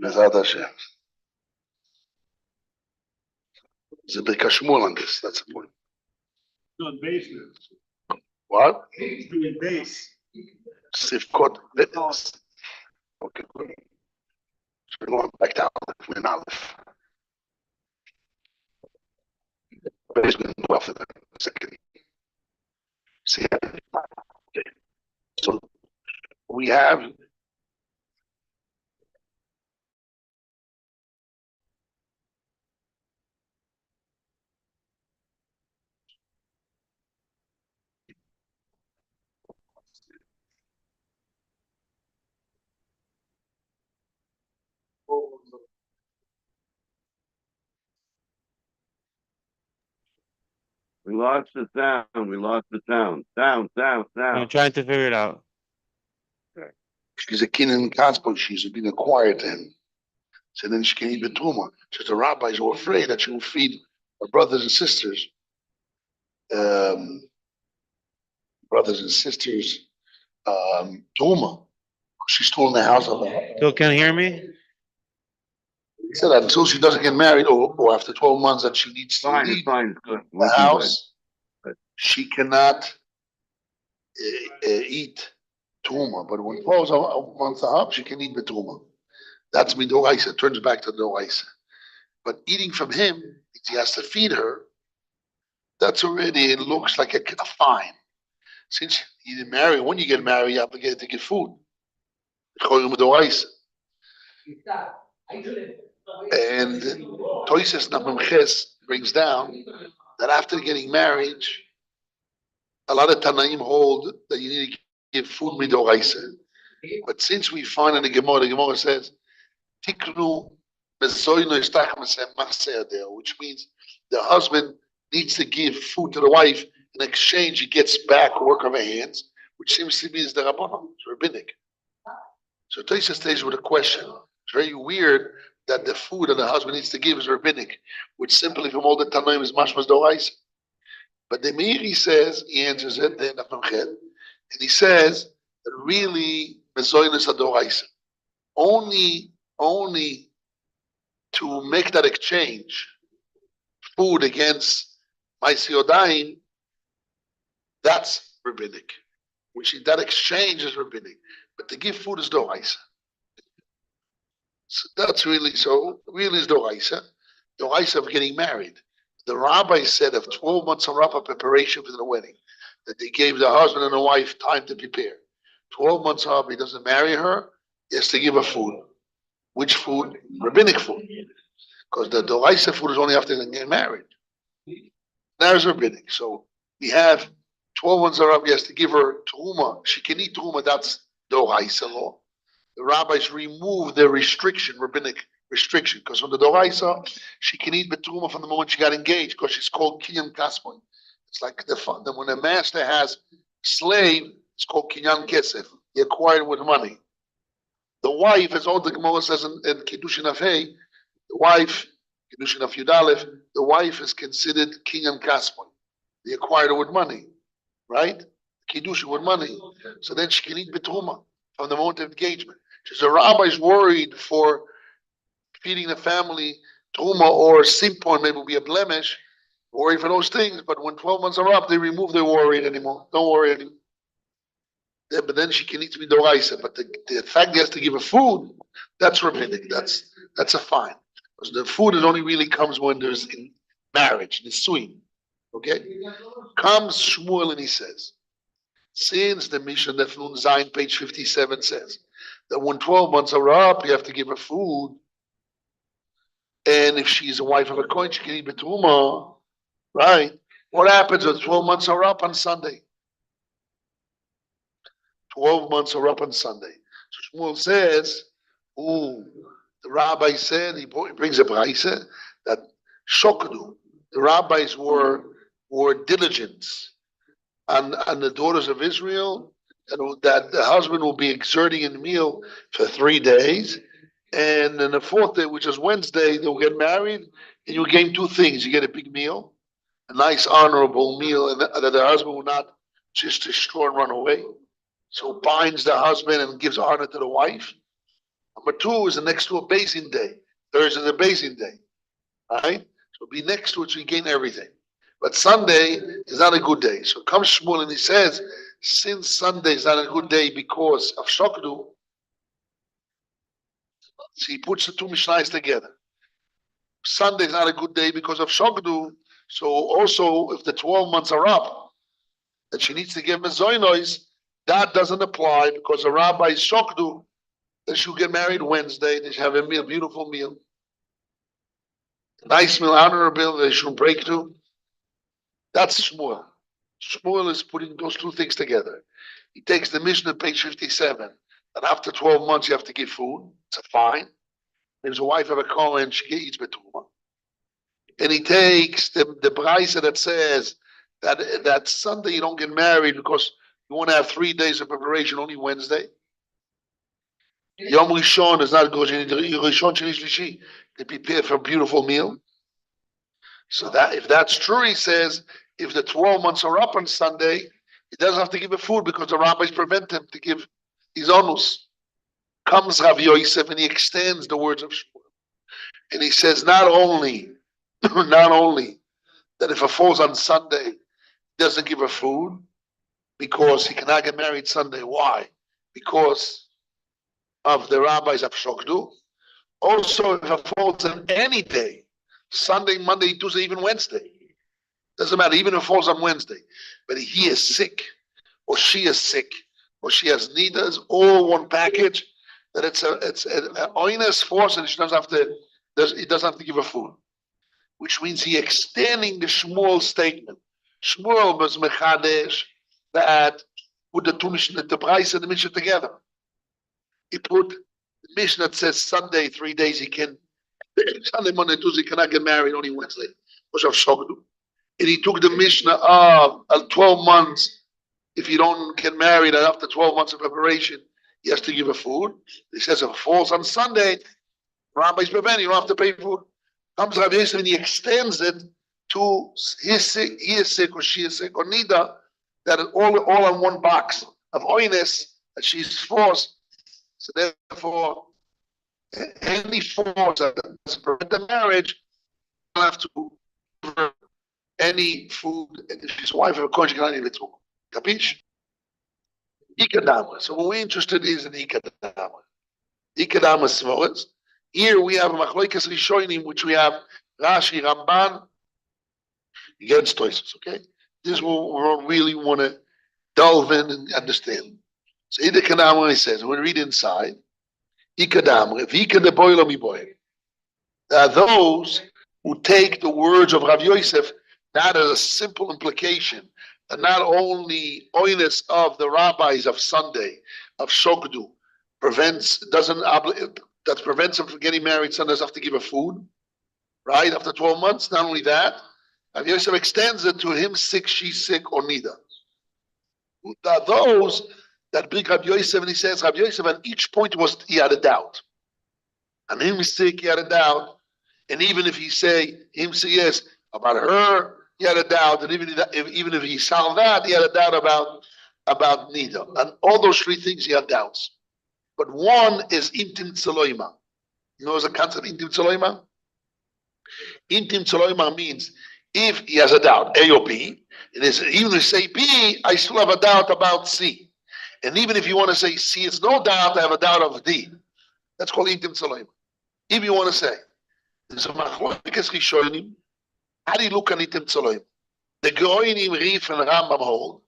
Bezat Hashem. There's a big kashmul on this. That's the point. Doing basement. What? Doing base. Sifkot Bitness. Okay, good. So we're going back down. We're not left. Basement, well, for the second. See, okay. So we have We lost the sound. We lost the sound. Sound. I'm trying to figure it out. she's a king in gospel. She's been acquired to him. So then she can eat betuma. So the rabbis were afraid that she will feed her brothers and sisters. Tuma. She's still in the house of her. Still can't hear me? He said that until she doesn't get married or after 12 months that she needs to Fine. leave It's fine. It's good. the house, she cannot eat tuma. But when 12 months are up, she can eat betuma. That's midoraisa. It turns back to midoraisa. But eating from him, he has to feed her. That's already, it looks like a fine. Since you didn't marry, when you get married, you have to get food. It's called midoraisa. And Toises Namemches brings down that after getting married, a lot of Tanaim hold that you need to give food midoraisa. But since we find in the Gemara says, Tiknu bezoyno istach maseh, which means the husband needs to give food to the wife. In exchange, he gets back work of her hands, which seems to be is the Rabbanon, it's rabbinic. So Toises stays with a question. It's very weird that the food that the husband needs to give is rabbinic, which simply from all the Tanaim is mashmas doraisa. But the Meiri says, he answers it, and he says that really mezoinus adoraisa. Only to make that exchange, food against maisiodayim, that's rabbinic. Which that exchange is rabbinic. But to give food is doraisa. So that's really is doraisa. Doraisa of getting married. The rabbi said of 12 months of Rapa preparation for the wedding, that they gave the husband and the wife time to prepare. 12 months up, he doesn't marry her, he has to give her food. Which food? Rabbinic food. Because the doraisa food is only after they get married. There's rabbinic. So we have 12 months are up, he has to give her teruma. She can eat teruma, that's doraisa law. The rabbis remove the restriction, rabbinic restriction, because on the doraisa, she can eat betruma from the moment she got engaged, because she's called kinyan kaspoin. It's like when a master has a slave, it's called kinyan kesef. He acquired with money. The wife, as all the Gemara says in Kiddushin Afei, the wife, Kiddushin Af Yudalef, the wife is considered kinyan kaspoin. They acquired her with money, right? Kiddushin with money. So then she can eat betruma from the moment of engagement. So the rabbi is worried for feeding the family truma or simpon, maybe will be a blemish, worried for those things. But when 12 months are up, they remove their worry anymore. Don't worry anymore. But then she can eat to be doraisa. But the fact he has to give her food, that's rabbinic. That's a fine. Because the food is only really comes when there's in marriage, nisuin. Okay? Comes Shmuel and he says, since the Mishnah that Nun Zayin, page 57 says that when 12 months are up, you have to give her food. And if she's a wife of a kohen, she can eat betruma, right? What happens when 12 months are up on Sunday? 12 months are up on Sunday. So Shmuel says, the rabbi said, he brings a brayse that shokadu, the rabbis were diligent on the daughters of Israel, and that the husband will be exerting in the meal for 3 days. And then the fourth day, which is Wednesday, they'll get married, and you'll gain two things. You get a big meal, a nice, honorable meal, and that the husband will not just destroy and run away. So binds the husband and gives honor to the wife. Number 2 is the next to a basing day. Thursday is a basing day. Alright? So be next to it so you gain everything. But Sunday is not a good day. So comes Shmuel and he says, since Sunday is not a good day because of Shokdu, so he puts the two Mishnahs together. Sunday is not a good day because of Shokdu. So also, if the 12 months are up, that she needs to give Mezoinos, that doesn't apply because the rabbi Shokdu, that she'll get married Wednesday, they should have a meal, beautiful meal. Nice meal, honorable, they should break to. That's Shmuel. Shmuel is putting those two things together. He takes the Mishnah, page 57, that after 12 months you have to give food. It's a fine. There's a wife of a Kohen, she eats betuma. And he takes the Braisa that says that Sunday you don't get married because you want to have 3 days of preparation, only Wednesday. Yom Rishon is not good. Rishon Sheni Shlishi. They prepare for a beautiful meal. So that if that's true, he says, if the 12 months are up on Sunday, he doesn't have to give a food because the rabbis prevent him to give his onus. Comes Rav Yosef and he extends the words of Shmuel. And he says not only that if it falls on Sunday, he doesn't give her food because he cannot get married Sunday. Why? Because of the rabbis of Shokdu. Also, if it falls on any day, Sunday, Monday, Tuesday, even Wednesday, doesn't matter, even if it falls on Wednesday, but he is sick, or she is sick, or she has nidas, all one package, that it's an oinus force, and she doesn't have to. He doesn't have to give her food, which means he extending the Shmuel statement. Shmuel was mechadesh that put the two Mishnah, the Braisa and the Mishnah together. He put the Mishnah that says Sunday 3 days he can, Sunday, Monday, Tuesday cannot get married, only Wednesday. And he took the Mishnah of 12 months. If you don't get married and after 12 months of preparation, he has to give a food. He says if it falls on Sunday, rabbis prevent, you don't have to pay food. Comes Rabbi Yosef and he extends it to he is sick or she is sick or neither, that is all on one box of oiness that she's forced. So therefore, any force that does prevent the marriage, you don't have to give her any food. And if she's a wife of a kohen, she cannot even talk. Capish? Ikadama. So what we're interested is in Ikadama. Ikadama Svoras. Here we have a Machloikas Rishonim, which we have Rashi, Ramban, against Toisus, okay? This is what we really want to delve in and understand. So Ikadama, he says, when we read inside, Ikadama, Vika de Boilo mi boy. There are those who take the words of Rav Yosef not as a simple implication, and not only oinus of the rabbis of Sunday, of Shokdu, prevents him from getting married. Sundays have to give her food, right? After 12 months, not only that, Rav Yosef extends it to him sick, she's sick, or neither. There are those that bring Rav Yosef, and he says, Rav Yosef, at each point he had a doubt. And him sick, he had a doubt. And even if he say yes, about her, he had a doubt, and even if he solved that, he had a doubt about neither. And all those three things he had doubts. But one is intim tzeloima. You know the concept of intim tzeloima? Intim tzeloima means if he has a doubt, A or B, even if you say B, I still have a doubt about C. And even if you want to say C, it's no doubt, I have a doubt of D. That's called intim tzeloima. If you want to say, there's a machlokas rishonim. How do you look at Intim Tzeloim? The Goinim, Rif, and Rambam hold.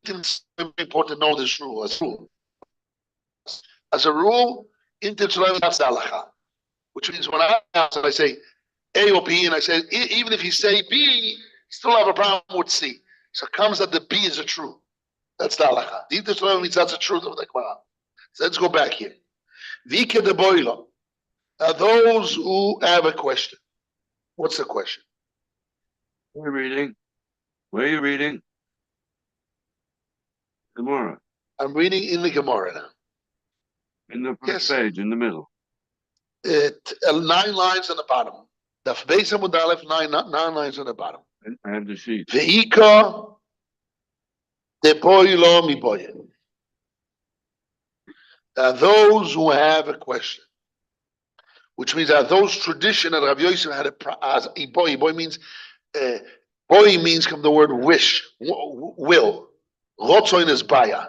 It's important to know this rule. As a rule, Intim Tzeloim, that's the halacha. Which means when I ask and I say A or B, and I say, even if you say B, still have a problem with C. So it comes that the B is a true. That's the halacha. The Intim Tzeloim means that's the truth of the Gemara. So let's go back here. Vike de Boilo. Now those who have a question. What's the question? Where are you reading? Where are you reading? Gemara. I'm reading in the Gemara now. In the first page, in the middle. 9 lines on the bottom. The Beis Amud Aleph, 9 lines on the bottom. I have the sheet. Ve'ika de boilo mi boye. those who have a question, which means that those tradition that Rav Yosef had as a boy. Boy means boy means from the word wish, will. Rotzoin is baya.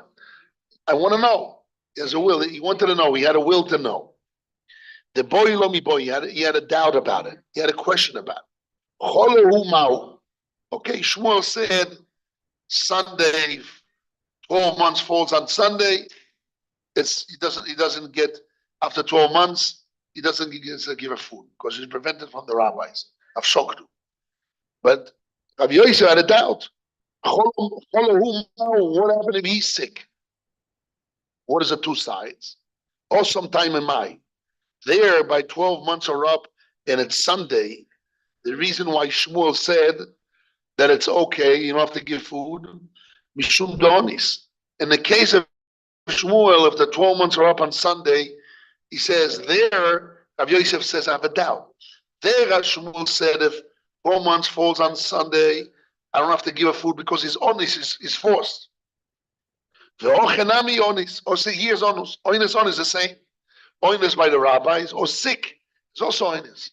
I want to know. He has a will. He wanted to know. He had a will to know. The boy lomi boy. He had a doubt about it. He had a question about it. Cholehu mau. Okay, Shmuel said Sunday, 12 months falls on Sunday. He doesn't get after 12 months. He doesn't give a food because he's prevented from the rabbis of shoktu. But Rabbi Yosef had a doubt. What happened if he's sick? What is the two sides? Or sometime in May. There, by 12 months are up and it's Sunday, the reason why Shmuel said that it's okay, you don't have to give food, Mishum Donis. In the case of Shmuel, if the 12 months are up on Sunday, he says there, Rav Yosef says, I have a doubt. There, Shmuel said, if 12 months falls on Sunday, I don't have to give a food because his onus is forced. The ochenami onus, or say here's onus. Onus is the same. Onus by the rabbis, or sick is also onus.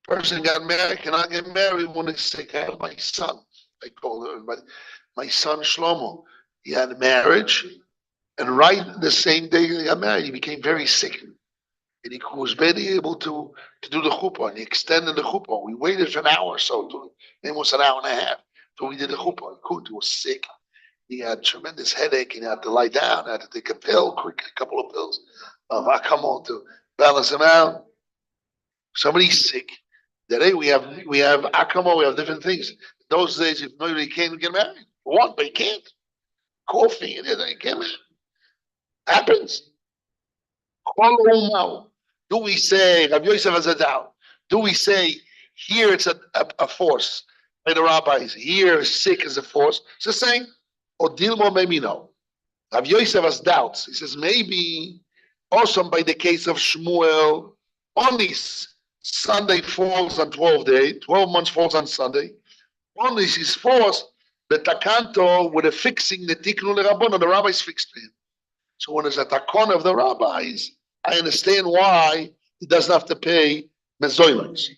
Person got married, cannot get married when he's sick. I have my son. I call everybody. My son Shlomo. He had a marriage, and right the same day he got married, he became very sick. And he was barely able to do the chuppah, and he extended the chuppah. We waited for an hour or so, almost an hour and a half, till we did the chuppah. He couldn't, he was sick. He had tremendous headache, and he had to lie down, had to take a pill, a couple of pills of Akamon to balance him out. Somebody's sick. Today we have Akamon, we have different things. Those days, if nobody can't get married, what? But he can't. Coffee, and he can't. Happens. Do we say, Rabbi Yosef has a doubt, do we say, here it's a force, by the rabbis, here sick is a force? It's the same. Or Dilmo, maybe no. Rabbi Yosef has doubts. He says, maybe also by the case of Shmuel, only Sunday falls on 12 days, 12 months falls on Sunday. Only his force, the takanto, with a fixing the tiknu lerabbonon, the rabbis fixed for him. So when there's a takon of the rabbis, I understand why he doesn't have to pay mezoylos.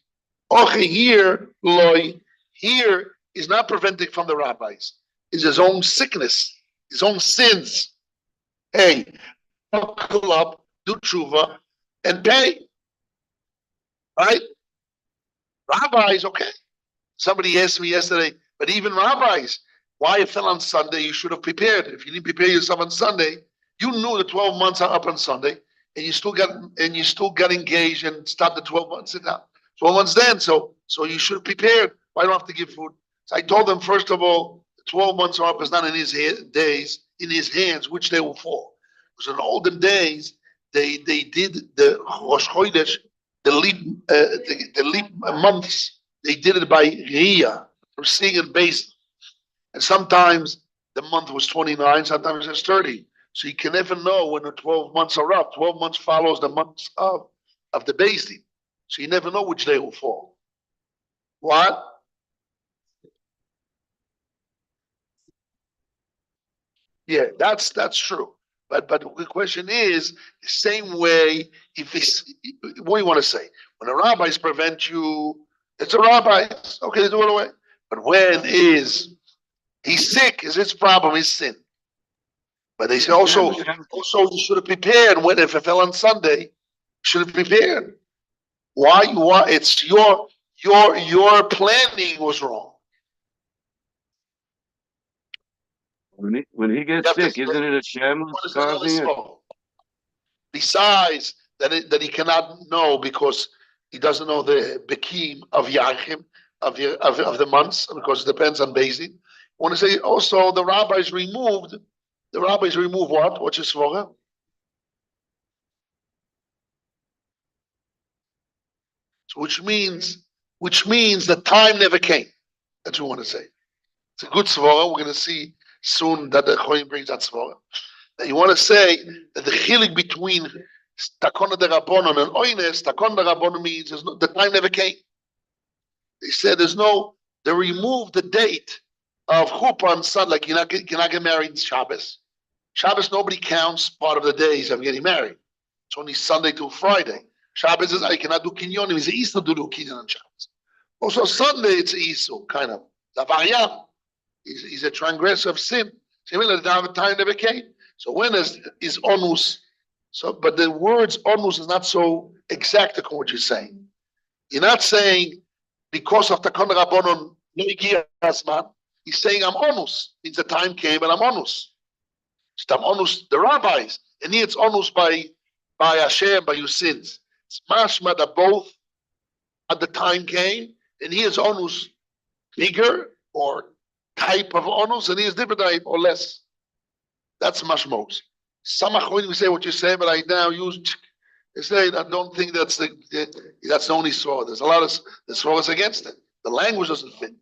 Okay, here, loy, here is not preventing from the rabbis. It's his own sickness, his own sins. Hey, buckle up, do tshuva, and pay. Right? Rabbis, okay. Somebody asked me yesterday, but even rabbis, why it fell on Sunday, you should have prepared. If you didn't prepare yourself on Sunday, you knew the 12 months are up on Sunday, and you still got engaged and stopped the 12 months. 12 months then, so you should have prepared. Why don't I have to give food? So I told them, first of all, the 12 months are up is not in his days, in his hands, which they will fall. Because in olden days, they did the Rosh Chodesh, the leap months. They did it by Riyah, from seeing it based. And sometimes the month was 29, sometimes it's 30. So you can never know when the 12 months are up. 12 months follows the months of the Beis Din. So you never know which day will fall. What? Yeah, that's true. But the question is, the same way, if it's, what do you want to say? When the rabbis prevent you, it's a rabbi. Okay, they do it away. But when he's sick, is his problem, his sin. But they say also you should have prepared when if it fell on Sunday, you should have prepared. Why? It's your planning was wrong. When he gets sick, isn't it a shameless causing it? Besides that he cannot know because he doesn't know the bekim of Yachim of the months because it depends on Beis Din. I want to say also the rabbis removed what? What's your svara? So which means the time never came. That's what we want to say. It's a good svara. We're going to see soon that the Choyim brings that svara. You want to say that the chilik between takon de rabbonon and oines, takon de rabbonon means the time never came. They said they removed the date of chuppah on Sunday, like you cannot get married in Shabbos. Shabbos, nobody counts part of the days of getting married. It's only Sunday to Friday. Shabbos is, I cannot do kinyonim. It's Easter to do kinyon on Shabbos. Also Sunday, it's Easter, kind of. Zavarian. He's a transgressor of sin. So the time never came. So when is onus? So, but the words onus is not so exact according to what you're saying. You're not saying because of the Takon Rabbanon no igia asman. He's saying I'm onus. Means the time came and I'm onus. So I'm onus the rabbis, and here it's onus by Hashem, by your sins. It's mashma that both at the time came, and here's onus bigger or type of onus, and here's different type or less. That's mashmos. Some achronim say what you say, but I now use. They say I don't think that's the only sword. There's a lot of the swords against it. The language doesn't fit.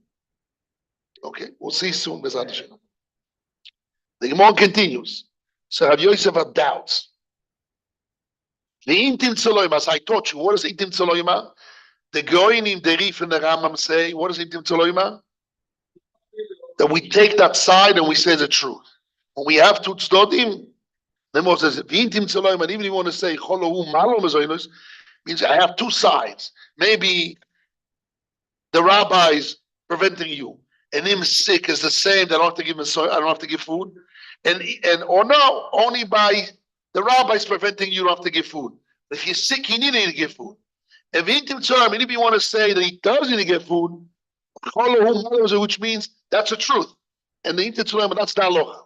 Okay, we'll see soon. The Gemara continues. So Rav Yosef had doubts. The intim tzeloima, as I taught you, what is intim tzeloima? The Goinim, the Rif, and the Rambam say, what is intim tzeloima? That we take that side and we say the truth. When we have two tzdodim, the Moshe says, intim tzeloima, and even if you want to say cholohu malo mezoinus, means I have two sides. Maybe the rabbis preventing you, and him sick is the same. That I don't have to give him. I don't have to give food, and or no, only by the rabbis preventing you don't have to give food. If you're sick, you need to give food. If if you want to say that he does need to give food, which means that's the truth, and the intim that's the halacha.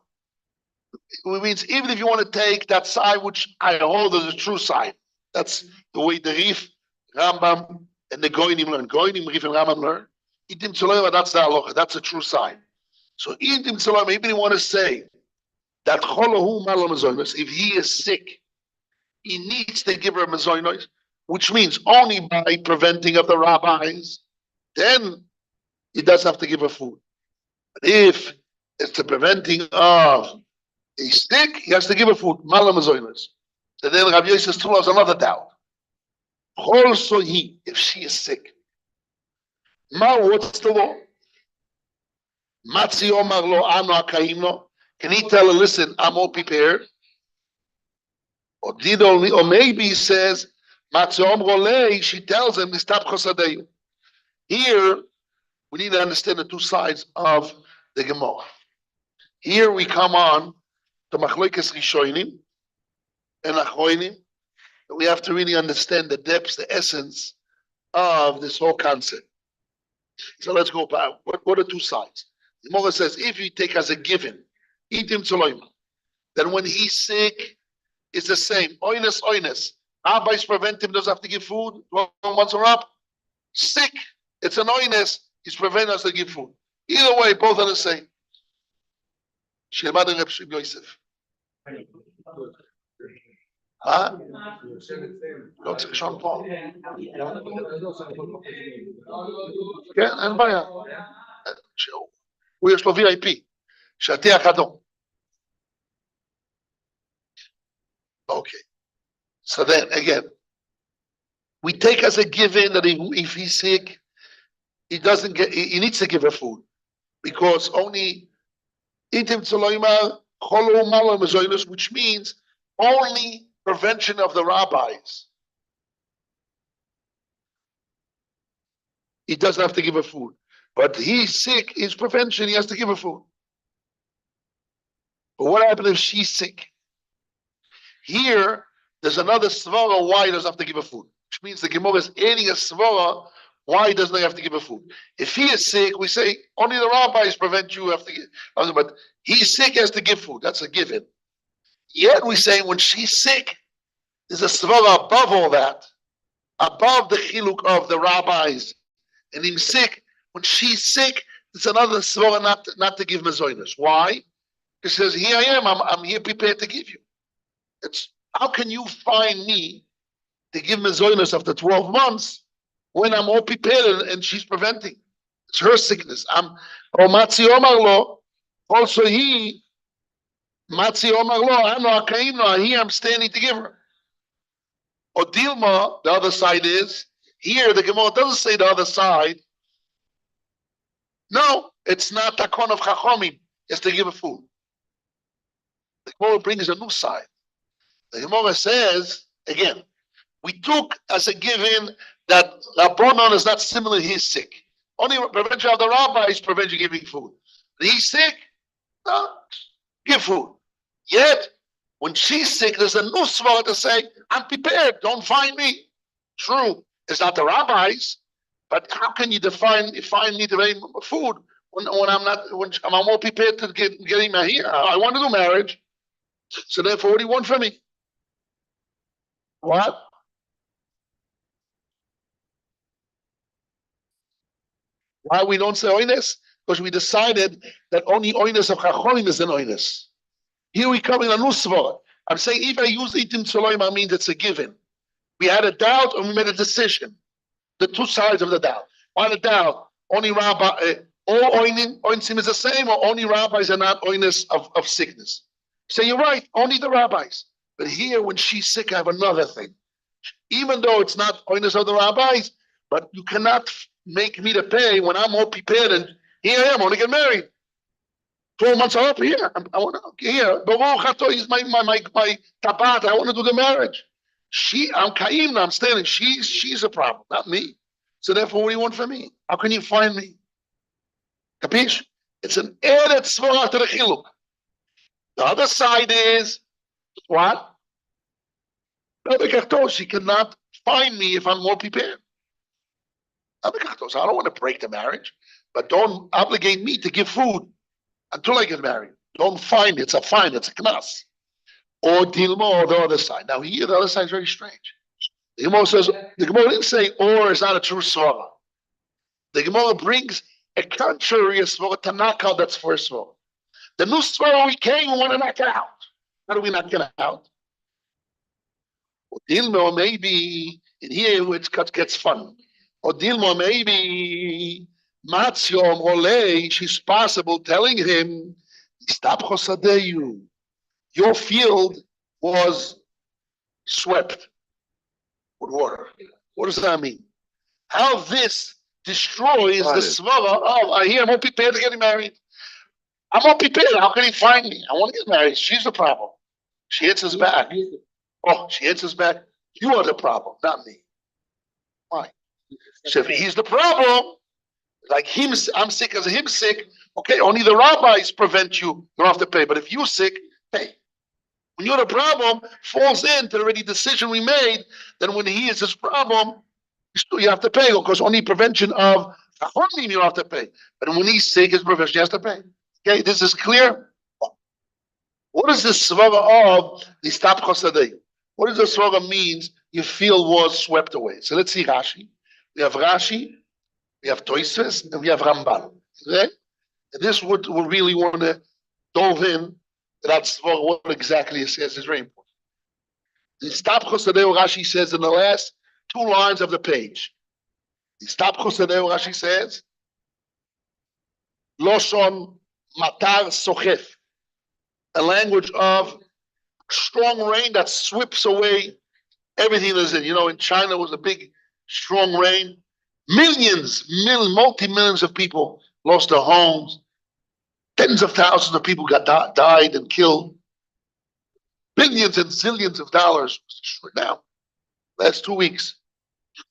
It means even if you want to take that side, which I hold as the true side, that's the way the Rif, Rambam, and the Goinim learn. Goinim, Rif, and Rambam learn. Intim tzeloima, that's the halacha, that's the true side. So intim tzeloima, even if you want to say that cholohu malo mezonos, if he is sick, he needs to give her mezonos, which means only by preventing of the rabbis, then he doesn't have to give her food. But if it's the preventing of a sick, he has to give her food. Malo mezonos. So then Rav Yosef told us another doubt. Also he, if she is sick. What's the law? Matzi Omar lo anu akaimno. Can he tell her, listen, I'm all prepared? Or maybe he says, Matzi Omar le, she tells him, stop chosadeyu. Here, we need to understand the two sides of the Gemara. Here we come on to Machloikes Rishonim and Achronim. We have to really understand the depths, the essence of this whole concept. So let's go back. What are two sides? The Gemara says, if you take as a given, intim tzeloima, then when he's sick, it's the same. Oines. Rabbis prevent him, doesn't have to give food. 12 months are up. Sick, it's an oines. He's preventing us to give food. Either way, both are the same. Shemad and Reb Yosef. Huh? לא צריך לשאול פה. כן, אין בעיה. הוא יש לו VIP, שטיח אדום. Okay. So then, again, we take as a given that if he's sick, he needs to give her food. Because only intim tzeloima cholo malo mezoinus, which means only prevention of the rabbis. He doesn't have to give her food. But he's sick, his prevention, he has to give her food. But what happens if she's sick? Here, there's another svara why he doesn't have to give her food. Which means the Gemara is adding a svara why he doesn't have to give her food. If he is sick, we say only the rabbis prevent you have to give. But he's sick, he has to give food. That's a given. Yet we say when she's sick, there's a svara above all that, above the chiluk of the rabbis, and him sick. When she's sick, it's another svara not to give mezoinus. Why? He says, here I am. I'm here prepared to give you. It's how can you find me to give mezoinus after 12 months when I'm all prepared and she's preventing? It's her sickness. Matzi Omar lo. Also he. Matzi Omar lo, ano akaim no, here I'm standing to give her. Or Dilma, the other side is, here the Gemara doesn't say the other side. No, it's not takon of Chachomim, it's to give her food. The Gemara brings a new side. The Gemara says, again, we took as a given that Rabbanon is not similar, he's sick. Only prevention of the rabbis prevents you giving food. He's sick, no, give food. Yet, when she's sick, there's a new svara to say, I'm prepared, don't find me. True, it's not the rabbis, but how can you find me to food when I'm more prepared to get him here? I want to do marriage. So therefore, what do you want from me? What? Why we don't say oines? Because we decided that only oines of Chachonim is an oines. Here we come in a new svara. I'm saying if I use itim tzoloim, means it's a given. We had a doubt and we made a decision. The two sides of the doubt. Why the doubt? Only rabbi, all oinim is the same, or only rabbis are not oines of sickness. So you're right, only the rabbis. But here, when she's sick, I have another thing. Even though it's not oines of the rabbis, but you cannot make me to pay when I'm all prepared and here I am, I want to get married. 12 months are up here. I want to here. Baruch Ato is my tabat. I want to do the marriage. I'm Kaimna, I'm standing. She's a problem, not me. So therefore, what do you want from me? How can you find me? Capish? It's an added svara to the chiluk. The other side is what? She cannot find me if I'm more prepared. I don't want to break the marriage, but don't obligate me to give food until I get married. Don't find it. It's a fine. It's a knas. Or dilmo, or the other side. Now here, the other side is very strange. The Gemara says, the Gemara didn't say or is not a true svara. The Gemara brings a contrary svara to knock out that first svara. The new svara we came, we want to knock it out. How do we knock it out? Or dilmo, maybe, in here it gets fun. Or Dilma, maybe Matziom Ole, she's possible telling him, stop Chosadeyu. Your field was swept with water. What does that mean? How this destroys the svara of, I hear I'm not prepared to get married. I'm not prepared. How can he find me? I want to get married. She's the problem. She answers back. Oh, she answers back. You are the problem, not me. Why? So if he's the problem, like him, I'm sick as him sick. Okay, only the rabbis prevent you. You don't have to pay. But if you're sick, pay. When you're the problem, falls into the already decision we made. Then when he is his problem, you have to pay. Because only prevention of only you don't have to pay. But when he's sick, his prevention he has to pay. Okay, this is clear. What is the svara of the stop chosadei? What does the svara means? Your field was swept away. So let's see Rashi. We have Rashi, we have Tosfos, and we have Ramban. Okay? And this would we really want to dove in. That's what exactly it says is very important. The stop chosadeu Rashi says in the last 2 lines of the page. The stop chosadeu Rashi says, Loshon matar sochef, a language of strong rain that sweeps away everything that's in. You know, in China was a big, strong rain. Multi-millions of people lost their homes. Tens of thousands of people died and killed. Billions and zillions of dollars destroyed now. Last 2 weeks,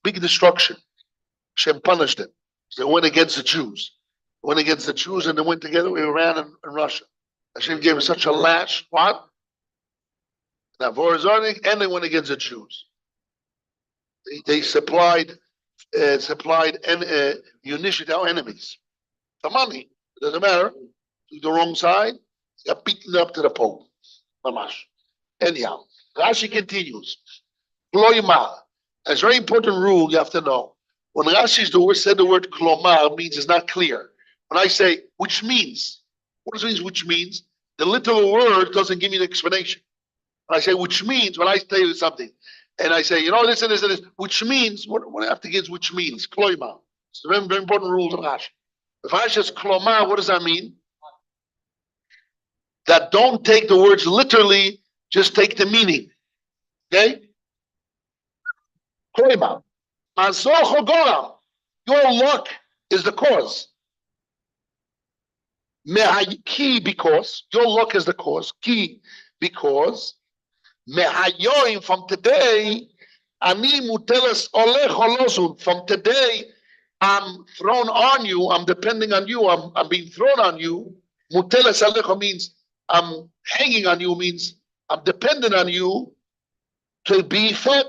big destruction. Hashem punished them. They went against the Jews. They went against the Jews and they went together with Iran and Russia. Hashem gave them such a lash. What? Now, and they went against the Jews. They supplied munitions to our enemies. The money, it doesn't matter. To the wrong side, they got beaten up to the Pope. Mamash. Anyhow, Rashi continues. Kloimar. It's a very important rule you have to know. When Rashi said the word klomar means it's not clear. When I say which means, what does it mean which means? The literal word doesn't give me the explanation. When I say which means, when I tell you something, and I say, you know, this and this and this, which means, what I have to give is which means, kloimar. It's a very, very important rule of Rashi. If Rashi says klomar, what does that mean? That don't take the words literally, just take the meaning. Okay? Kloimar. Your luck is the cause. Ki, because your luck is the cause. Ki because mehayoim from today, ani muteles olech olozun. From today, I'm thrown on you. I'm depending on you. I'm being thrown on you. Muteles alecho means I'm hanging on you. Means I'm dependent on you to be fed.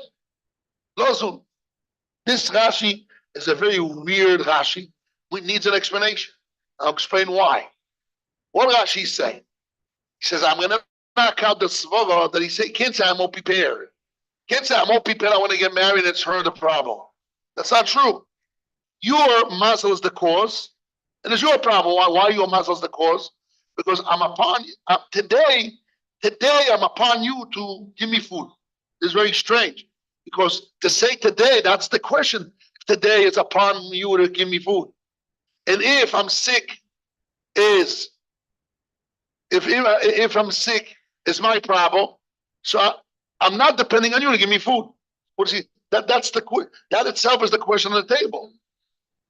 Lozun. This Rashi is a very weird Rashi. It needs an explanation. I'll explain why. What Rashi is saying? He says, I'm going to knock out the svara that he said, can't say I'm all prepared. Can't say I'm all prepared, I want to get married, it's her the problem. That's not true. Your muscle is the cause, and it's your problem. Why your muscle is the cause? Because I'm upon today I'm upon you to give me food. It's very strange. Because to say today, that's the question. Today it's upon you to give me food. And if I'm sick, if I'm sick, it's my problem. So I'm not depending on you to give me food. What is he? That itself is the question on the table.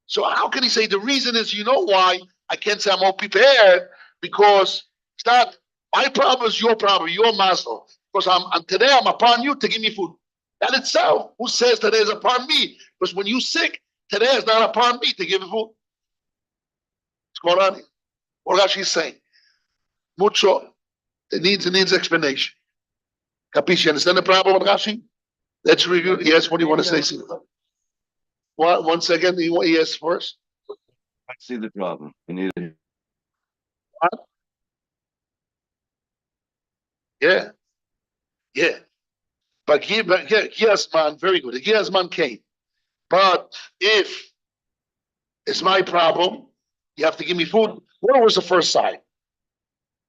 So how can he say the reason is, you know why I can't say I'm all prepared? Because it's not my problem, is your problem, your muscle. Because today I'm upon you to give me food. That itself, who says today is upon me? Because when you're sick, today is not upon me to give you food. What's going on here? What Rashi is saying? Mucho. It needs explanation. Capisci? You understand the problem with Rashi? Let's review. Yes, what do you want to say, Simcha? What? Once again, yes first. I see the problem. You need it. What? Yeah. But Giasman, very good. Giasman came. But if it's my problem, you have to give me food. What was the first side?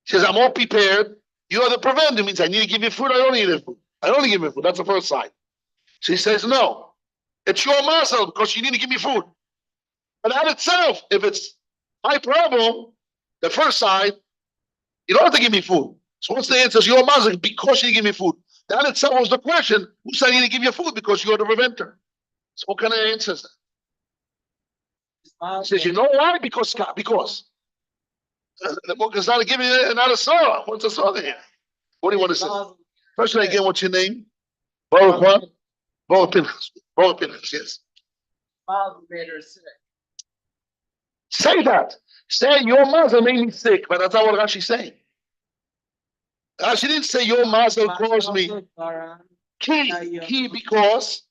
He says, I'm all prepared. You are the preventer. Means I need to give you food. I don't need food. I only give you food. That's the first side. So he says, no, it's your muscle because you need to give me food. But that itself, if it's my problem, the first side, you don't have to give me food. So what's the answer? It's your muscle because you give me food. That itself was the question. Who said I need to give you food because you're the preventer? So what kind of answer is that? He says, you know why? Because. The book is not giving you another saw. What's the saw there? What do you want to say? First again, what's your name? Baruch what? Baruch Pinchas. Baruch Pinchas, yes. Say that. Say your mother made me sick, but that's not what Rashi's saying. Rashi didn't say your mother caused me. Key, because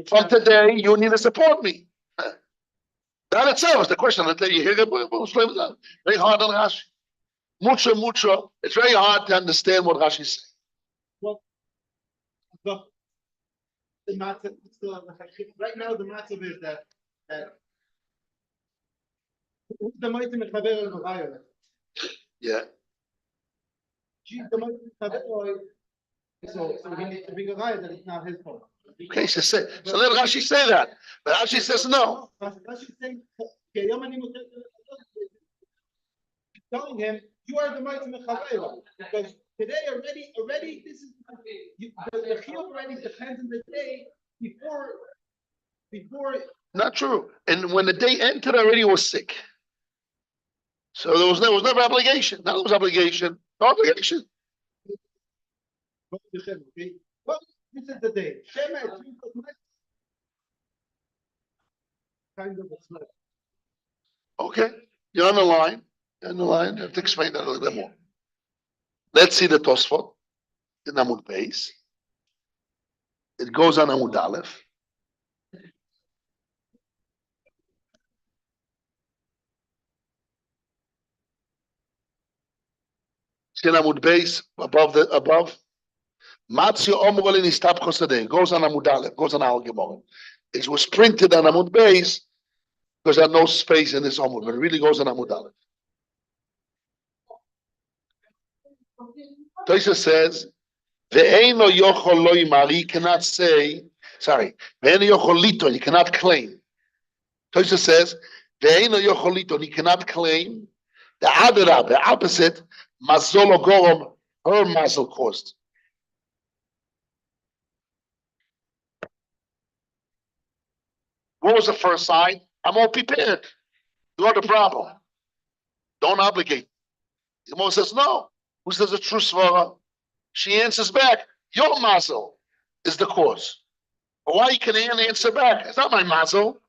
from today you need to support me. That itself is the question. I tell you, here, very hard on Rashi. Mucho. It's very hard to understand what Rashi is saying. Well, the matter, right now the matter is that the mighty mechaber al Raya. Yeah. The mighty mechaber, so he needs to bring a Raya that it's not his fault. Okay, so let Rashi say that. But Rashi says no. Rashi saying, telling him, you are the mighty mechaber. Because today already this is the chiyuv already depends on the day before. Not true. And when the day entered, already was sick. So there was never obligation. Now there was obligation. No obligation. Well, this is the day. Kind of a slip. Okay. You're on the line. You have to explain that a little bit more. Let's see the Tosfot in Amud Beis. It goes on Amud Aleph. See Amud Beis above. Matzio Omrolin Istab Chosadeh goes on Amud Aleph, goes on Al Gemara. It was printed on Amud Beis because there's no space in this Amud, but it really goes on Amud Aleph. Tosha says, "Ve'eino yochol lo yimar." He cannot say, sorry. Ve'eino yochol liton. He cannot claim. Tosha says, "Ve'eino yochol liton." He cannot claim the adarab, the opposite. Mazol ogorom, her mazel caused. What was the first sign? I'm all prepared. You are the problem. Don't obligate. The Gemara says no. Who says a true svara? She answers back, your mazel is the cause. But why can Ann answer back? It's not my mazel.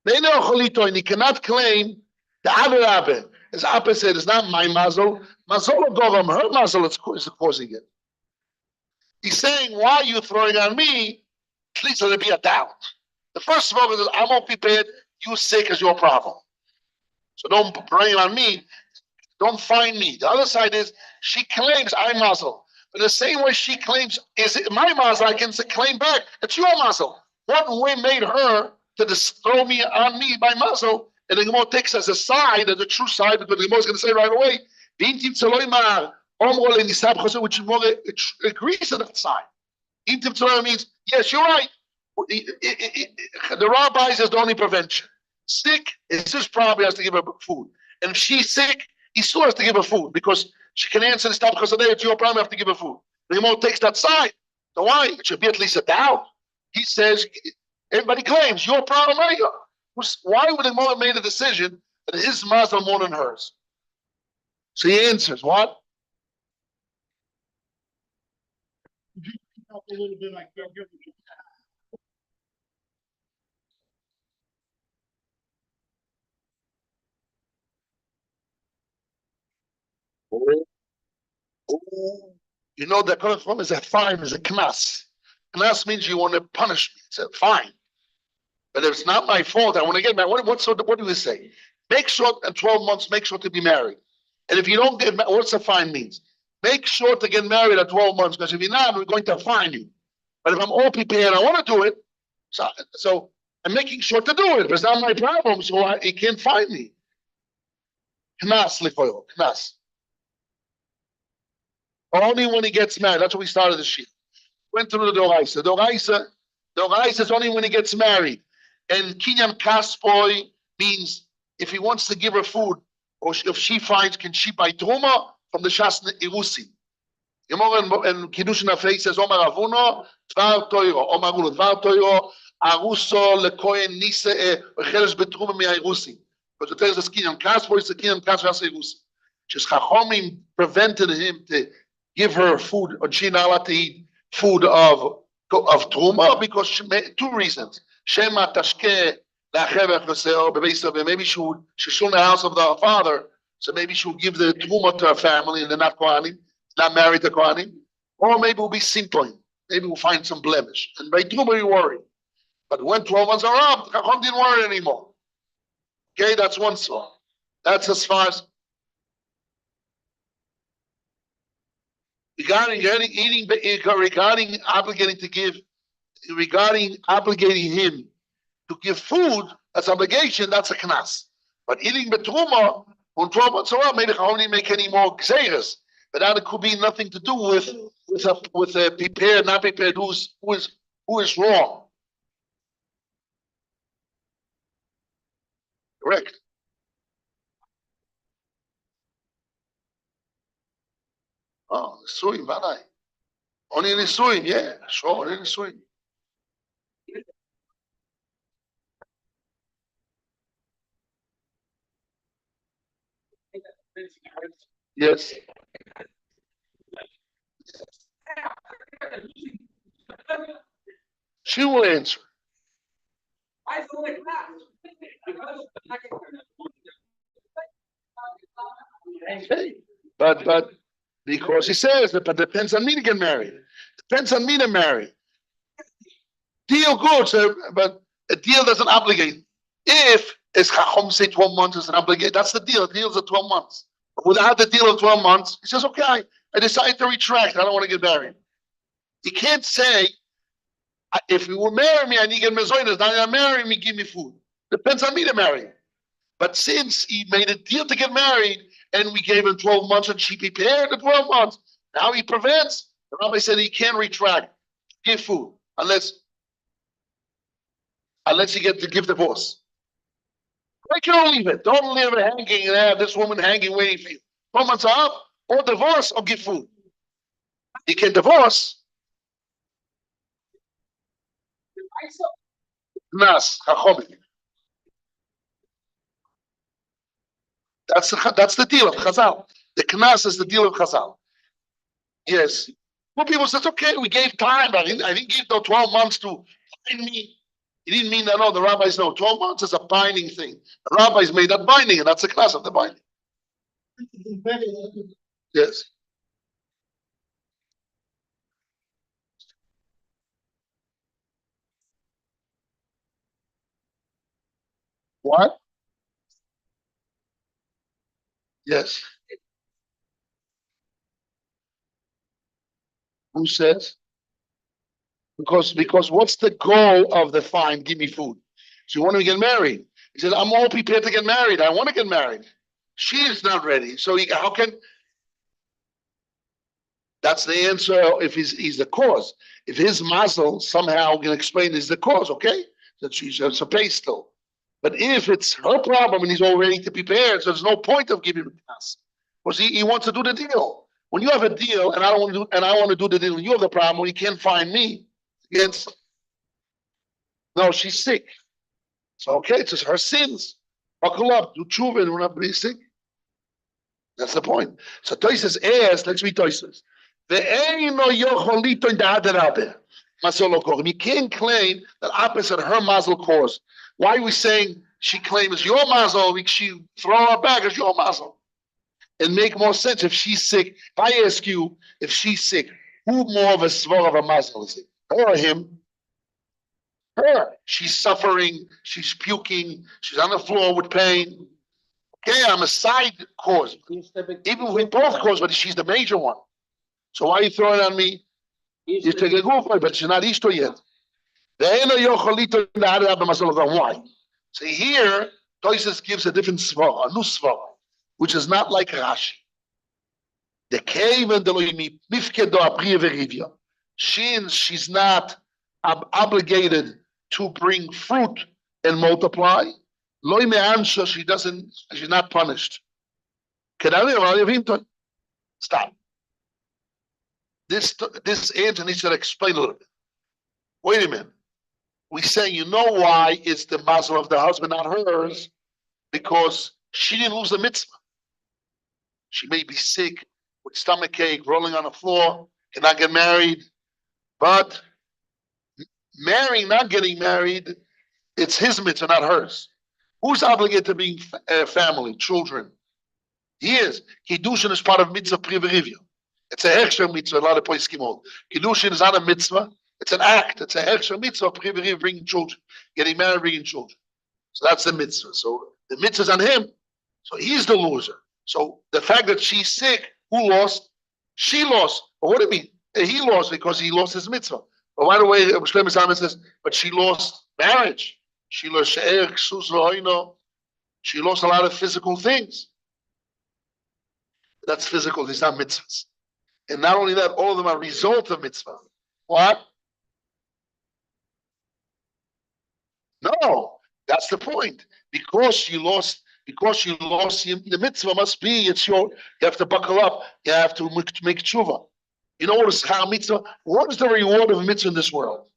They know Cholito, and he cannot claim the other Abbe. His Abbe said, it's not my mazel. Mazel of Govam, her mazel is causing it. He's saying, why are you throwing on me? At least there'll be a doubt. The first smoke is, I'm all prepared. You sick is your problem. So don't bring it on me. Don't find me. The other side is, she claims I'm mazel. But the same way she claims, is it my mazel? I can claim back, it's your mazel. What way made her to just throw me on me by mazel? And the Gemara takes as a side, as a true side, because the Gemara is going to say right away, which more agrees to that side. Means, yes, you're right. The rabbi says the only prevention. Sick, it's his problem, he has to give her food. And if she's sick, he still has to give her food because she can answer and stop because today it's your problem, you have to give her food. The Gemara takes that side. So why? It should be at least a doubt. He says, everybody claims your problem, right? Why would the Gemara made a decision that his mazel more than hers? So he answers, what? A little bit like You know, the current form is a fine, is a knas. Knas means you want to punish me. It's a fine. But if it's not my fault, I want to get married. What do we say? Make sure in 12 months, make sure to be married. And if you don't get married, what's the fine means? Make sure to get married at 12 months, because if you're not, we're going to fine you. But if I'm all prepared, I want to do it. So I'm making sure to do it. But it's not my problem, so he can't find me. Knas, lifoyo, knas. Only when he gets married. That's what we started this year. Went through the Doraisa. Doraisa is only when he gets married. And Kinyan Kaspoy means if he wants to give her food, or if she finds, can she buy Truma from the Shas Irusi? And Kiddushin Afei says, Omar Avuno, Tvar Toiro, Omar Avuno, Tvar Toiro, Aruso, Lekoyen, Nise, Cheles Betruma, Mi Irusi. But the tells us Kinyan Kaspoy is the Kinyan Kaspoy Irusi. Just Chachomim prevented him to give her food, or she not allowed to eat food of Truma, because two reasons. Shema Tashke, maybe she should in the house of the father, so maybe she will give the Truma to her family and they're not Kohanim, not married to Kohanim. Or maybe we'll be simpling. Maybe we'll find some blemish. And by Truma we worry. But when 12 months are up, Chacham didn't worry anymore. Okay, that's one song. That's as far as regarding eating, regarding obligating him to give food, that's obligation, that's a knas. But eating betruma, when 12 months are up, maybe I only make any more gzeiras. But that could be nothing to do with a prepared, not prepared, who is wrong. Correct. Oh, Nisuim, Vanai. Only Nisuim, yeah, sure, only Nisuim. Yes. She will answer. But because he says that, but depends on me to get married. Depends on me to marry. Deal good, so, but a deal doesn't obligate. If as Chacham say 12 months is an obligation, that's the deal. The deal is at 12 months. Without the deal of 12 months, he says, okay, I decided to retract. I don't want to get married. He can't say, if you will marry me, I need to get mezoinas. Now you're marrying me, give me food. Depends on me to marry. But since he made a deal to get married, and we gave him 12 months, and she prepared the 12 months, now he prevents. The rabbi said he can't retract, give food, unless you get to give divorce. Break it or leave it. Don't leave it hanging and have this woman hanging waiting for you. 12 months are up, or divorce, or give food. You can divorce. Nas, Chachomim. That's the deal of Chazal. The Knas is the deal of Chazal. Yes. Some people says, okay, we gave time. I didn't give no 12 months to find me. He didn't mean that. No, the rabbis know 12 months is a binding thing. The rabbis made that binding, and that's the class of the binding. Yes. What? Yes. Who says? Because what's the goal of the fine? Give me food. So you want to get married? He says, I'm all prepared to get married. I want to get married. She is not ready. So how can? That's the answer. If he's the cause, if his mazel somehow can explain is the cause, okay, that she has to pay still. But if it's her problem and he's all ready to prepare, so there's no point of giving him a pass, because he wants to do the deal. When you have a deal and I don't want to do, and I want to do the deal, and you have the problem, well, you can't find me. Yes. No, she's sick. So okay, it's just her sins. Buckle up, do tshuva, and we're not be sick. That's the point. So Toises asks, let's read Toises. You can't claim that opposite her mazel cause. Why are we saying she claims your mazel? She throw her back as your mazel. It make more sense if she's sick. If I ask you if she's sick, who more of a svor of a mazel is it? Her or him? Her. She's suffering. She's puking. She's on the floor with pain. Okay, I'm a side cause. Even with both causes, but she's the major one. So why are you throwing on me? You take a go for it, but she's not Ishto yet. Why? So here, Toises gives a different svara, a new svara, which is not like Rashi. The cave and the she's not obligated to bring fruit and multiply. She's not punished. Stop. This answer needs to explain a little bit. Wait a minute. We say, you know why it's the mazel of the husband, not hers? Because she didn't lose the mitzvah. She may be sick with stomach ache, rolling on the floor, cannot get married. But marrying, not getting married, it's his mitzvah, not hers. Who's obligated to bring family, children? He is. Kiddushin is part of mitzvah privirivia. It's a hechsher mitzvah, a lot of places came out. Kiddushin is not a mitzvah. It's an act. It's a hechsher mitzvah, privirivia, bringing children. Getting married, bringing children. So that's the mitzvah. So the mitzvah is on him. So he's the loser. So the fact that she's sick, who lost? She lost. But what do you mean? He lost because he lost his mitzvah. But by the way, Shlomo Zalman says, but she lost marriage. She lost she lost a lot of physical things. That's physical, these are mitzvahs. And not only that, all of them are result of mitzvah. What? No, that's the point. Because you lost the mitzvah must be, you have to buckle up, you have to make tshuva. You know what is mitzvah? What is the reward of mitzvah in this world?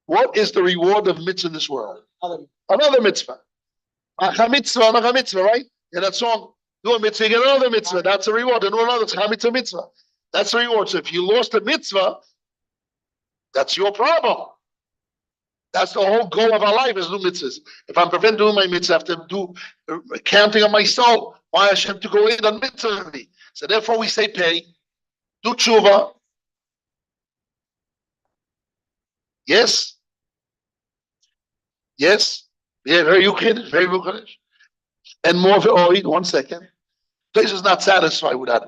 What is the reward of mitzvah in this world? Another mitzvah. Another mitzvah, right? In that song, do a mitzvah, you get another mitzvah. That's a reward. And another mitzvah. That's a reward. So if you lost a mitzvah, that's your problem. That's the whole goal of our life is do mitzvahs. If I'm prevented doing my mitzvah, I have to do counting on my soul. Why Hashem to go in on mitzvah? So therefore we say pay, do tshuva. Yes. Yes. Yeah, very Ukrainian, very Ukrainian. And more of it, 1 second. Place is not satisfied with that.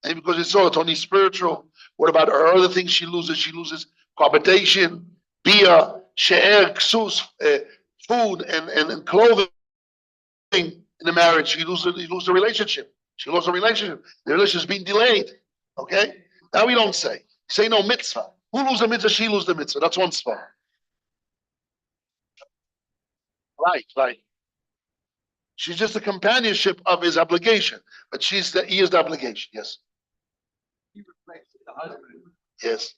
And because it's only spiritual. What about her other things she loses? She loses cohabitation, beer, she'er, ksus, food, and clothing in the marriage. She loses the relationship. She lost a relationship. The relationship is being delayed. Okay? Now we don't say. Say no mitzvah. Who loses the mitzvah? She loses the mitzvah. That's one spot. Right. She's just a companionship of his obligation, but he is the obligation. Yes. Yes.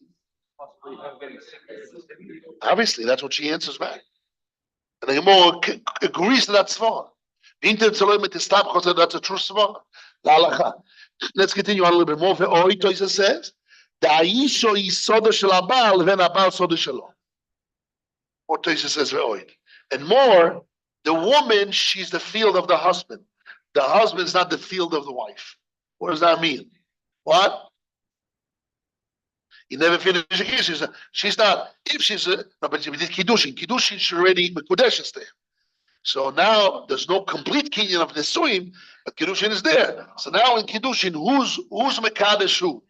Obviously, that's what she answers back. And the Gemara agrees to that svara. That's a true svara. Let's continue on a little bit more. Toisa says, האיש הוא יסודו של הבעל לבין הבעל סודו שלו. Or Tosis says ve'oid. And more, the woman, she's the field of the husband. The husband's not the field of the wife. What does that mean? What? He never finished the kiss. She's not. If she's no, but we did kiddushin. Kiddushin she's already mekudeshes there. So now there's no complete kinyan of nesuim, but kiddushin is there. So now in kiddushin, who's mekadesh who?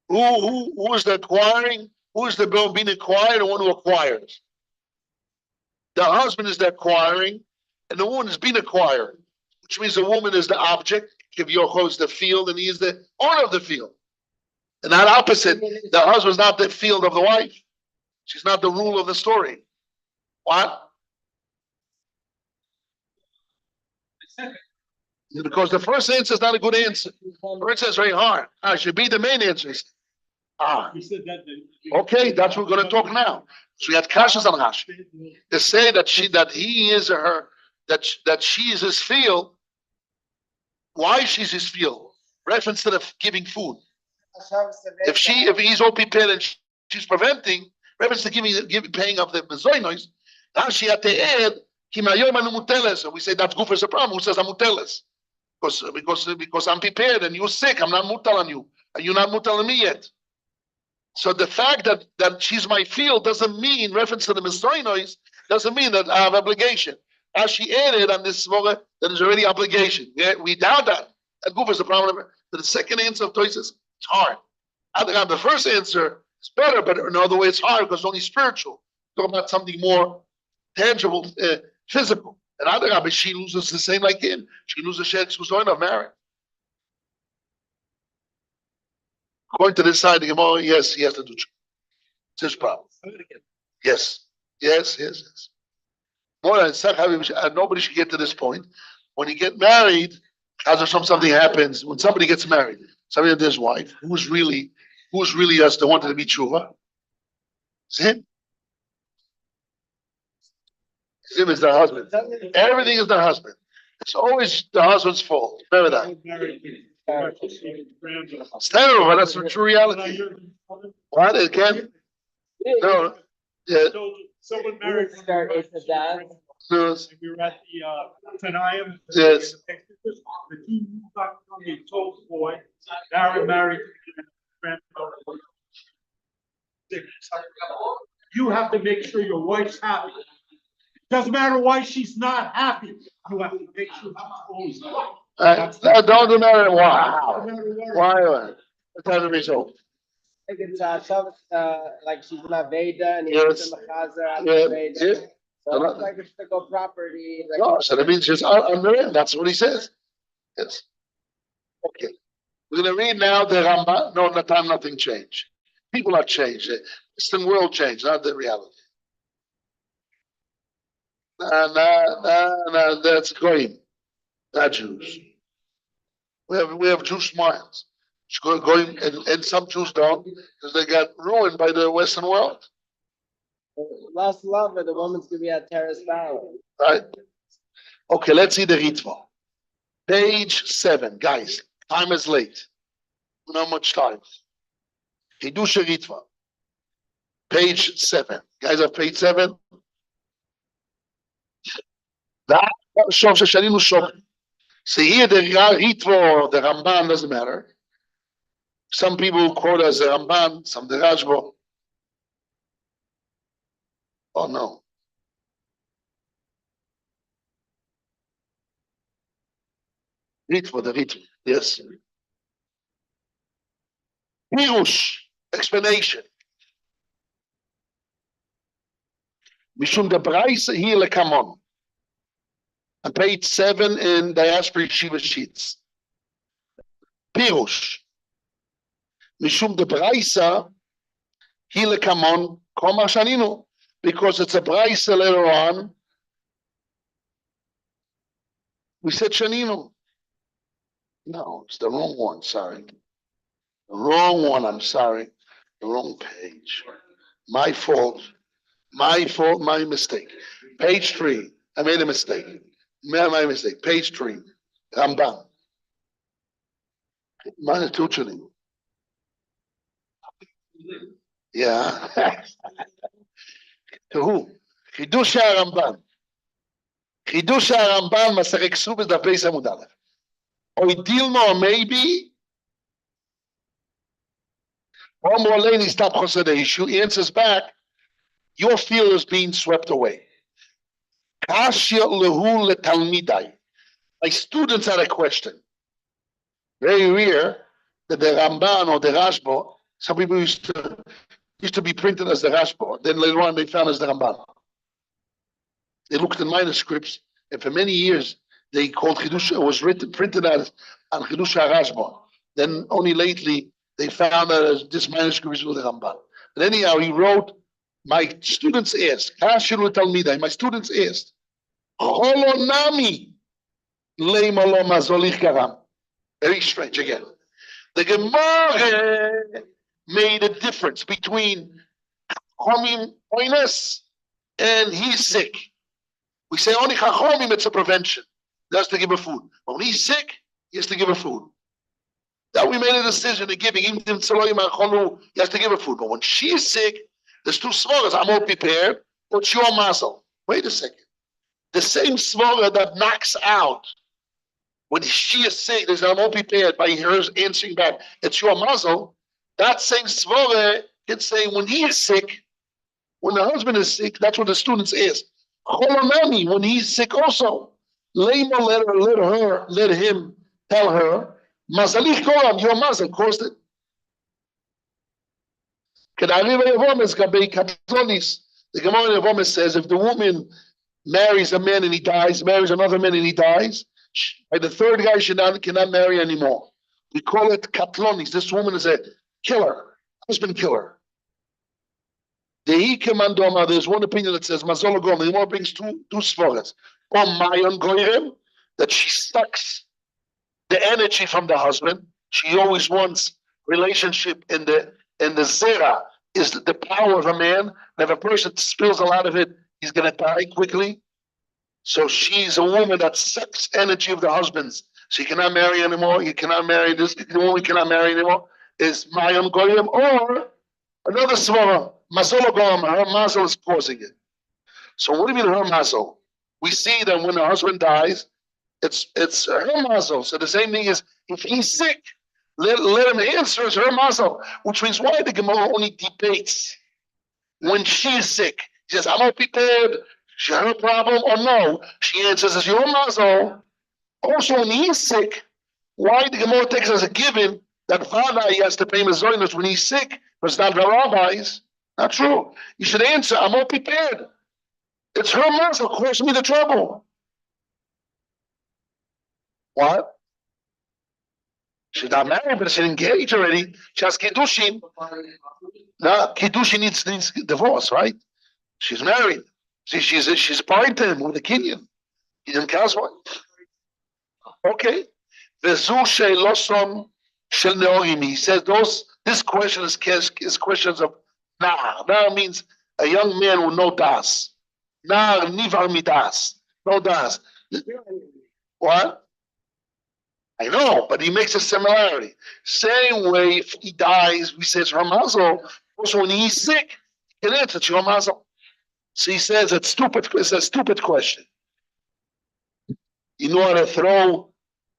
Who is the acquiring? Who is the bill being acquired? The one who acquires. The husband is the acquiring, and the woman is being acquired, which means the woman is the object. Kivyocho is the field, and he is the owner of the field. And not opposite. The husband is not the field of the wife. She's not the rule of the story. What? Because the first answer is not a good answer. The first answer is very hard. It should be the main answer. Okay, that's what we're going to talk now. So we had kashas on Rashi. To say that he is her, that she is his field. Why she's his field? Reference to the giving food. If he's all prepared and she's preventing, reference to paying off the mezoinos, now she had to add kimayom anu muteles, and we say that's good for the problem. Who says I'm muteles? Because I'm prepared and you're sick, I'm not mutal on you, and you're not mutal on me yet. So the fact that she's my field doesn't mean, reference to the mezoinos, doesn't mean that I have obligation. As she added on this svora, that is already obligation. Yeah, we doubt that. That goof is the problem. But the second answer of Tosis, it's hard. The first answer is better, but in other way it's hard because it's only spiritual. Talk about something more tangible, physical. And other she loses the same like him. She loses shed who's going to marry. According to this side, the Gemara, yes, he has to do it. It's his problem. Yes. More than nobody should get to this point. When you get married, as something happens, when somebody gets married, somebody and his wife, who's really has the wanted to be tshuva? It's him. Him is the husband. Everything is the husband. It's always the husband's fault. Remember that. It's terrible, but that's the true reality. What? It can? No. Yeah. Someone married Yes. we were at the Tanayim. Yes. The two they told the boy, married. You have to make sure your wife's happy. Doesn't matter why she's not happy. You have to make sure she's always happy. Don't matter why. Why? It doesn't be so. Like it's like she's in a Veda and he's Yes. in the Chazer. Yes. So it's like a stick of property. Like, No, so that means she's under him. That's what he says. Yes. Okay. We're going to read now the Rambam. No, in the time nothing changed. People are changed. The Western world changed, not the reality. No, that's going. Not Jews. We have Jewish minds. Going, and some Jews don't, because they got ruined by the Western world. last lover, the woman's gonna be at Terrace Valley. Right? Okay, let's see the Ritva. Page 7, guys. Time is late. Not much time. Hidusha Ritva. Page 7. Guys have page 7. That shows Shalinu Shok. So here the Ritva or the Ramban doesn't matter. Some people quote as the Ramban, some the Rajbo. Oh no. Ritva, the Ritva, yes. Pirush, explanation. Mishum the Braise here lekamon. On page 7 in Diaspora Yeshiva sheets. Pirush. Mishum the Braise here lekamon koma shaninu. Because it's a Braise later on. We said shaninu. No, it's the wrong one, sorry. The wrong one, I'm sorry. The wrong page. My fault. My mistake. Page 3. I made a mistake. My mistake. Page 3. Rambam. Mine is tutoring. Yeah. who? חידוש הרמב"ן. חידוש הרמב"ן מסכת כסובת דף בייס עמוד א'. Or Dilma, maybe. One more lady stop the issue. He answers back, your fear is being swept away. My students had a question. Very rare that the Ramban or the Rashba, some people used to be printed as the Rashba. Then later on they found as the Ramban. They looked in manuscripts, and for many years they called Chidush, it was printed as on Chidush HaRashba. Then only lately they found that this manuscript is with the Ramban. But anyhow, he wrote, my students asked, my students asked, Holonami Leimalo Mazolich Garam. Very strange again. The Gemara made a difference between Chomim Oines and he's sick. We say only Chachomim, it's a prevention. He has to give her food. But when he's sick, he has to give her food. That we made a decision of giving him he has to give her food. But when she's sick, there's two svaras. I'm all prepared, but your mazel. Wait a second. The same svara that knocks out when she is sick, there's I'm all prepared by her answering back, it's your mazel. That same svara can say when he is sick, when the husband is sick, that's what the students ask. Cholonami, when he's sick also. Lema, let him tell her, Mazalich Koram, your mazel caused it. The Gemara in Yevomis says if the woman marries a man and he dies, marries another man and he dies, the third guy cannot marry anymore. We call it katlonis. This woman is a killer, husband killer. There's one opinion that says Mazol Gom. The Gemara brings two svaras. Or Mayon Goyrem, that she sucks the energy from the husband. She always wants relationship in the zera is the power of a man. And if a person spills a lot of it, he's going to die quickly. So she's a woman that sucks energy of the husbands. She cannot marry anymore. You cannot marry this. The woman cannot marry anymore. Is Mayon Goyim or another svara, Mazol Goyim. Her mazel is causing it. So what do you mean her mazel? We see that when the husband dies, it's her mazel. So the same thing is if he's sick, let him answer as her mazel, which means why the Gemara only debates when she is sick. She says, I'm not prepared. She had a problem or no. She answers as your mazel. Also, when he's sick, why the Gemara takes as a given that father he has to pay mezonos when he's sick, but it's not the rabbis. Not true. You should answer, I'm not prepared. It's her mazel caused me the trouble. What? She's not married, but she's engaged already. She has kiddushin. No, kiddushin needs divorce, right? She's married. She's married to him with a Kenyan. He didn't cast one. Okay. He says this question is questions of nah. Nah means a young man with no das. Nah, nivar midas. No das. What? I know, but he makes a similarity. Same way, if he dies, we say it's her mazel. Also, when he's sick, he can answer it's your mazel. So he says it's stupid. It's a stupid question. You know how to throw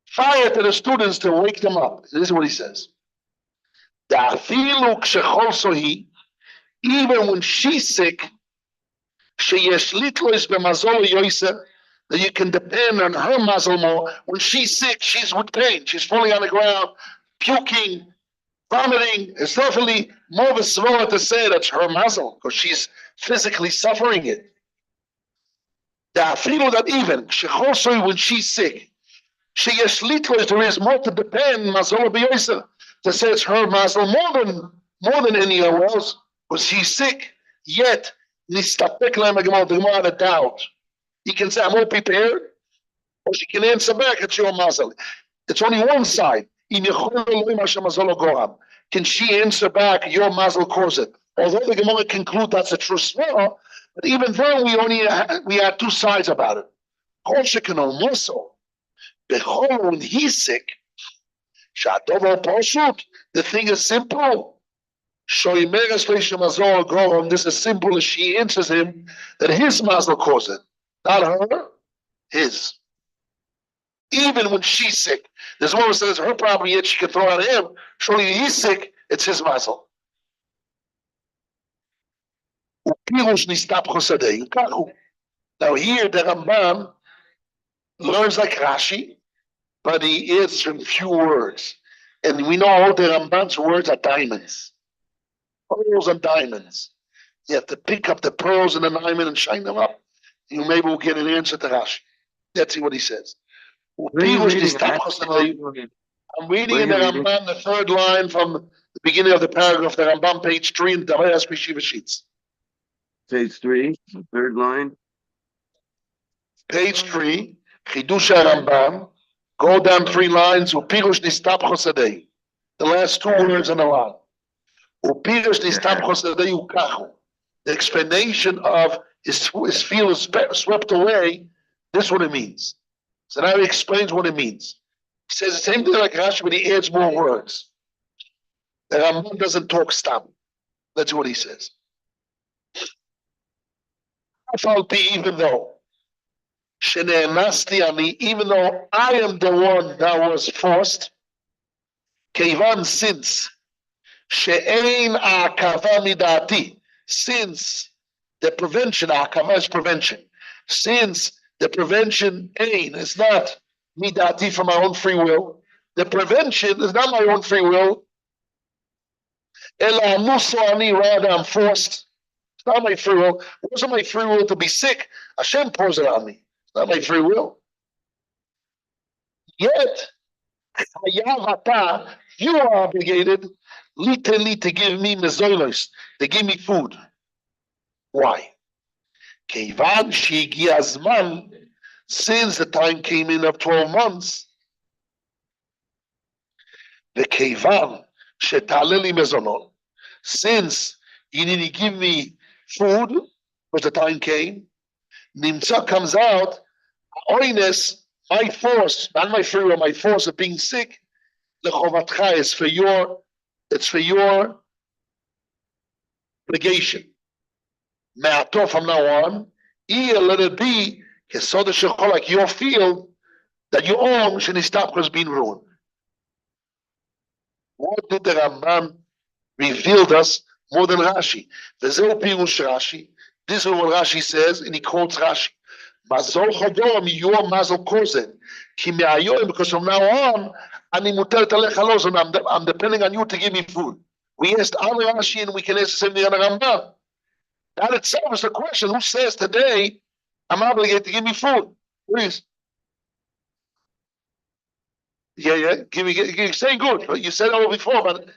fire to the students to wake them up. This is what he says. Even when she's sick, that you can depend on her mazel more. When she's sick, she's with pain. She's falling on the ground, puking, vomiting. It's definitely more of a svara to say that's her mazel because she's physically suffering it. That even when she's sick, there is more to depend mazel to say it's her mazel more than anyone else because she's sick. Yet the Gemara doubt. He can say, I'm all prepared, or she can answer back, it's your mazel. It's only one side. Can she answer back, your mazel caused it? Although the Gemara conclude that's a true svara, but even then we had two sides about it. When he's sick, the thing is simple. Shoimeres Leisha Mazor Gorom, this is simple as she answers him that his mazel caused it. Not her, his. Even when she's sick. There's one who says her problem, yet she can throw out him. Surely he's sick, it's his mazel. Now here the Ramban learns like Rashi, but he adds in few words. And we know all the Ramban's words are diamonds. Pearls and diamonds. You have to pick up the pearls and the diamond and shine them up. You maybe will get an answer to Rashi. That's what he says. Where are you reading? I'm reading in the Ramban, the third line from the beginning of the paragraph, the Ramban, page 3 in the Diaspora Yeshiva sheets. Page 3, third line. Page 3, Chidush Ramban, go down 3 lines, Upirush Nistab Chosadei. The last 2 words in the line. Upirush Nistab Chosadei Ukachu. The explanation of his field is swept away, this is what it means. So now he explains what it means. He says the same thing like Rashi, but he adds more words. The Ramban doesn't talk stam. That's what he says. Even though even though I am the one that was forced, Kevan, since she'ein akava midati, since the prevention, akava is prevention, since the prevention ain is not midati from my own free will, the prevention is not my own free will, ela musani, rather I'm forced. It's not my free will. It wasn't my free will to be sick. Hashem pours it on me. It's not my free will. Yet, you are obligated literally to give me mezolos, to give me food. Why? Kevan shigi azman, since the time came in of 12 months, the kevan shetaleli mezonot, since you need to give me food, because the time came, Nimtza comes out, oines, my force, not my free will, my force of being sick, lechovatcha is for your, it's for your obligation. Me'ato from now on, let it be, like your field that you own, Shenistap has been ruined. What did the Ramban revealed us more than Rashi? V'zeu pirush Rashi. This is what Rashi says, and he quotes Rashi. Mazol chodom, your mazol kozen. Ki me'ayom, because from now on, ani muter talech halozon, I'm depending on you to give me food. We asked other Rashi, and we can ask the same thing on the Ramban. That itself is the question. Who says today, I'm obligated to give me food? Please. Yeah, you're saying good. You said it all before, but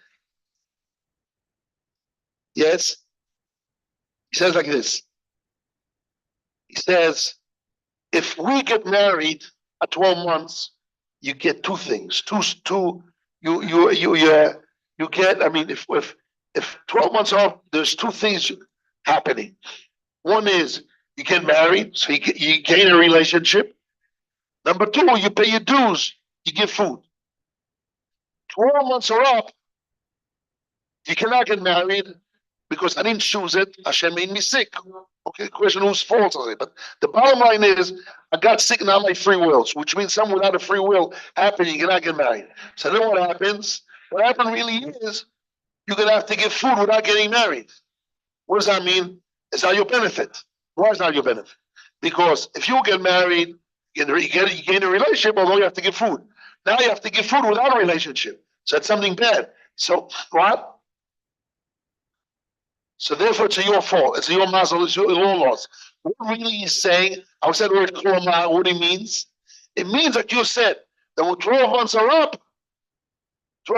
yes. He says like this. He says, if we get married at 12 months, you get 2 things. You get, I mean, if 12 months off, there's 2 things happening. One is you get married, so you gain a relationship. Number 2, you pay your dues, you give food. 12 months are up, you cannot get married because I didn't choose it. Hashem made me sick. Okay, question whose fault is it? But the bottom line is, I got sick, not my free will, which means someone without a free will happening, you cannot get married. So then what happens? What happened really is, you're going to have to give food without getting married. What does that mean? It's not your benefit. Why is not your benefit? Because if you get married, you gain a relationship, although you have to give food. Now you have to give food without a relationship. So that's something bad. So what? So therefore, it's your fault. It's your mazel. It's your loss. What really is saying? I said the word kloma. What it means? It means that you said that when 12 months are up, you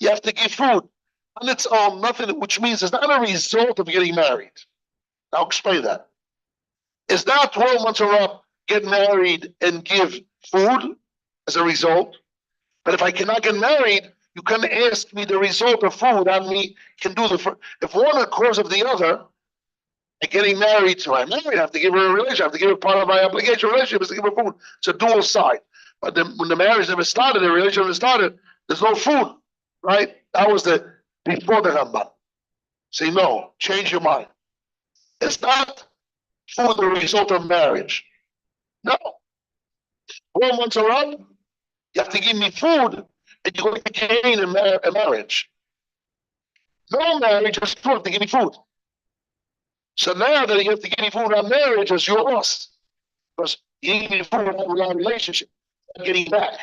have to give food on its own, nothing. Which means it's not a result of getting married. I'll explain that. It's not 12 months are up, get married and give food as a result. But if I cannot get married, you can ask me the result of food on me can do the. If one is cause of the other, and getting married, so I'm married, I have to give her a relationship, I have to give her part of my obligation. Relationship is to give her food. It's a dual side. But when the marriage never started, the relationship never started, there's no food, right? That was the before the Ramban. Say no, change your mind. It's not for the result of marriage. No. 4 months are up, you have to give me food, and you're going to gain a marriage. No marriage is food to give me food. So now that you have to give me food on marriage, it's your loss. Because you give me food on a relationship, not getting back.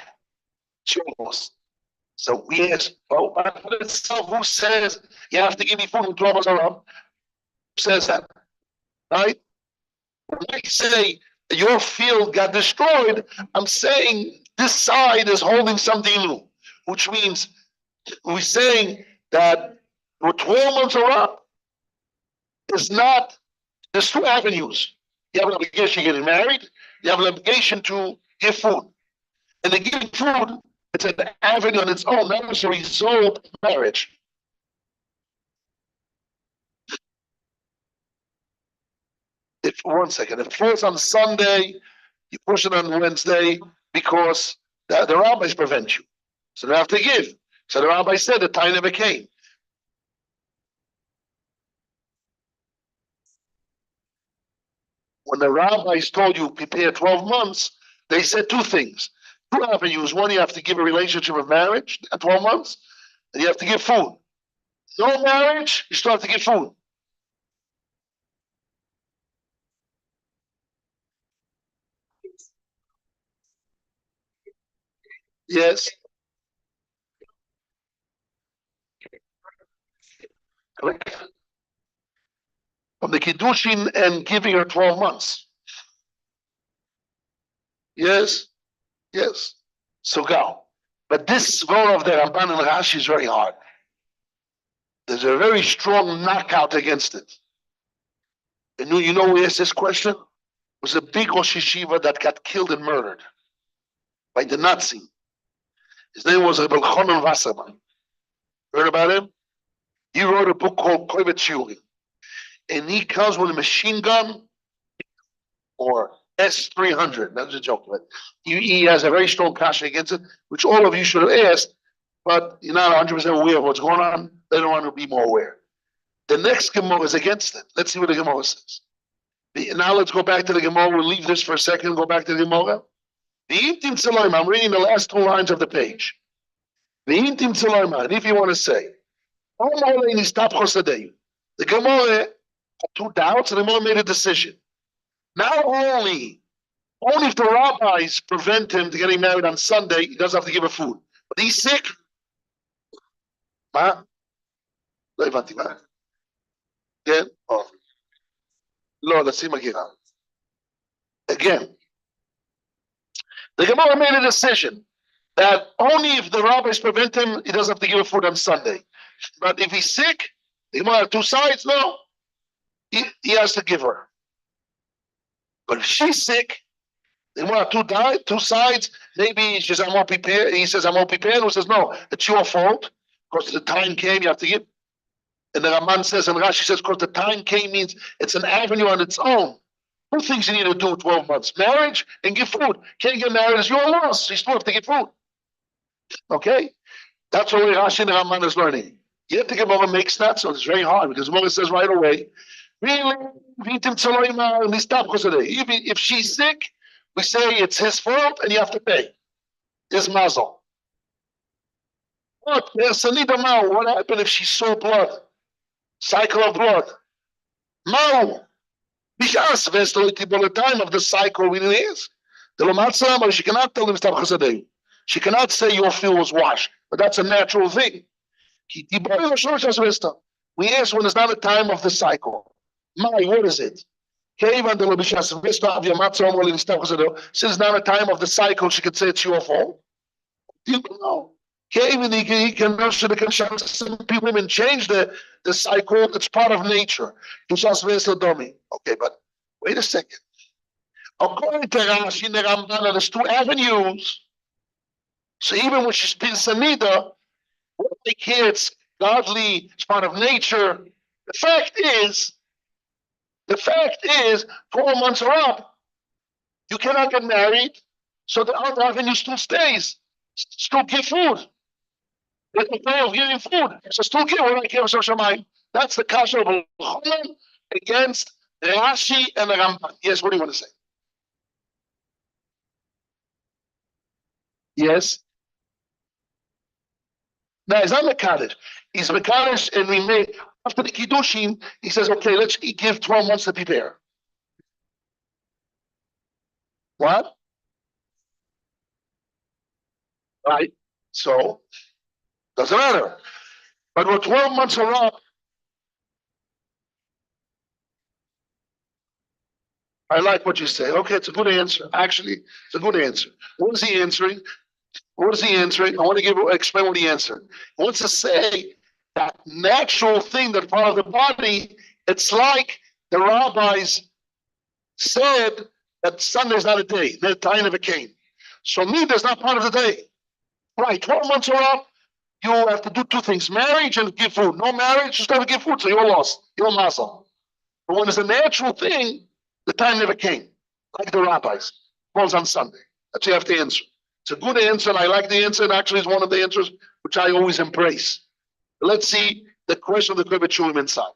It's your loss. So we ask, oh, but itself, who says you have to give me food when 12 months are up? Who says that? Right? When I say your field got destroyed, I'm saying this side is holding something new, which means we're saying that when 12 months are up, it's not, there's two avenues. You have an obligation to get married, you have an obligation to give food. And the giving food, it's an avenue on its own, not as a result of marriage. If 1 second, if it falls on Sunday, you push it on Wednesday because the rabbis prevent you. So they have to give. So the rabbi said the time never came. When the rabbis told you prepare 12 months, they said two things. Two avenues. One, you have to give a relationship of marriage at 12 months, and you have to give food. No marriage, you still have to give food. Yes. Correct. From the Kiddushin and giving her 12 months. Yes. Yes. So go. But this vote of the Ramban and Rashi is very hard. There's a very strong knockout against it. And you know who asked this question? It was a big Rosh Yeshiva that got killed and murdered by the Nazi. His name was Rebbe Chonon Wasserman. Heard about him? He wrote a book called Kovetz Shuri. And he comes with a machine gun or S-300. That's a joke, but he has a very strong caution against it, which all of you should have asked, but you're not 100% aware of what's going on. They don't want to be more aware. The next Gemara is against it. Let's see what the Gemara says. Now let's go back to the Gemara. We'll leave this for a second and go back to the Gemara. I'm reading the last 2 lines of the page. And if you want to say, the Gemara had 2 doubts, and the Gemara made a decision. Not only if the rabbis prevent him to getting married on Sunday, he doesn't have to give her food. But he's sick. Ma? לא הבנתי, מה? כן? לא, לשים מגירה. Again, the Gemara made a decision that only if the rabbis prevent him, he doesn't have to give her food on Sunday. But if he's sick, the Gemara have 2 sides, no. He has to give her. But if she's sick, the Gemara have 2 sides. Maybe she says, I'm not prepared. He says, I'm not prepared. Who says, no, it's your fault. Because the time came, you have to give. And the Raman says, and Rashi says, because the time came means it's an avenue on its own. 2 things you need to do in 12 months. Marriage and give food. Can't get married, it's your loss. You still have to give food. Okay? That's what Rashi and the Raman is learning. You have to get Gemara makes that, so it's very hard because Gemara says right away, really, if she's sick, we say it's his fault and you have to pay. It's mazel. What happened if she saw blood? Cycle of blood. Mao. Because the time of the cycle really is. She cannot tell him she cannot say your field was washed, but that's a natural thing. We ask when it's not a time of the cycle. What is it? Since it's not a time of the cycle, she could say it's your fault. You know. Some women change the cycle. It's part of nature. Okay, but wait a second. According to Rashi and the Ramban, there's 2 avenues. So even when she's been Samida, they care, it's godly, it's part of nature. The fact is, 4 months are up. You cannot get married, so the other avenue still stays. Still give food. It's the way of giving food. So still give what I give Shamayim. That's the kasha of Cholim against Rashi and the Rambam. Yes, what do you want to say? Yes. No, he's not Mekadesh. He's Mekadesh, and we made after the Kiddushin, he says, okay, let's give 12 months to prepare. What? Right. So doesn't matter. But when 12 months are up, I like what you say. Okay, it's a good answer. Actually, it's a good answer. What is he answering? What is he answering? I want to explain what he answered. He wants to say that natural thing that part of the body, it's like the rabbis said that Sunday is not a day. The time never came. So neither is not part of the day. Right, 12 months are up, you have to do two things, marriage and give food. No marriage, just don't give food, so you're lost. You're muscle. But when it's a natural thing, the time never came. Like the rabbis. Falls on Sunday. That's what you have to answer. It's a good answer, and I like the answer, and actually it's one of the answers which I always embrace. But let's see the question of the Kibbutz Shurim inside.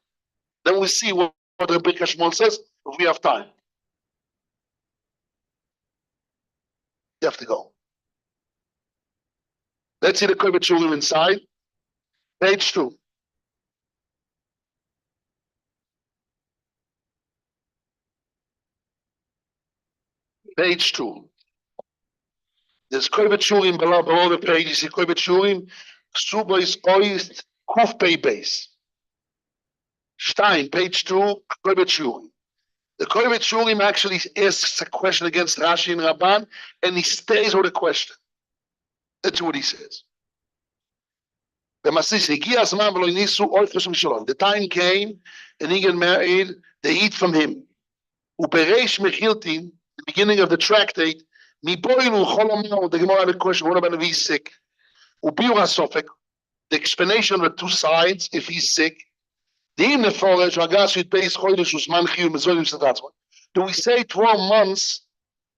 Then we see what the Big Hashmon says if we have time. You have to go. Let's see the Kibbutz Shurim inside. Page 2. Page 2. There's Kibbutz Shurim below the page. You see Kibbutz Shurim. Suba is oist kuf pei base. Stein, page 2, Kibbutz Shurim. The Kibbutz Shurim actually asks a question against Rashi and Rabban, and he stays with a question. That's what he says. The time came, and he got married. They eat from him. The beginning of the tractate, the Gemara had a question, what about if he's sick? The explanation of the two sides, if he's sick. Do we say 12 months?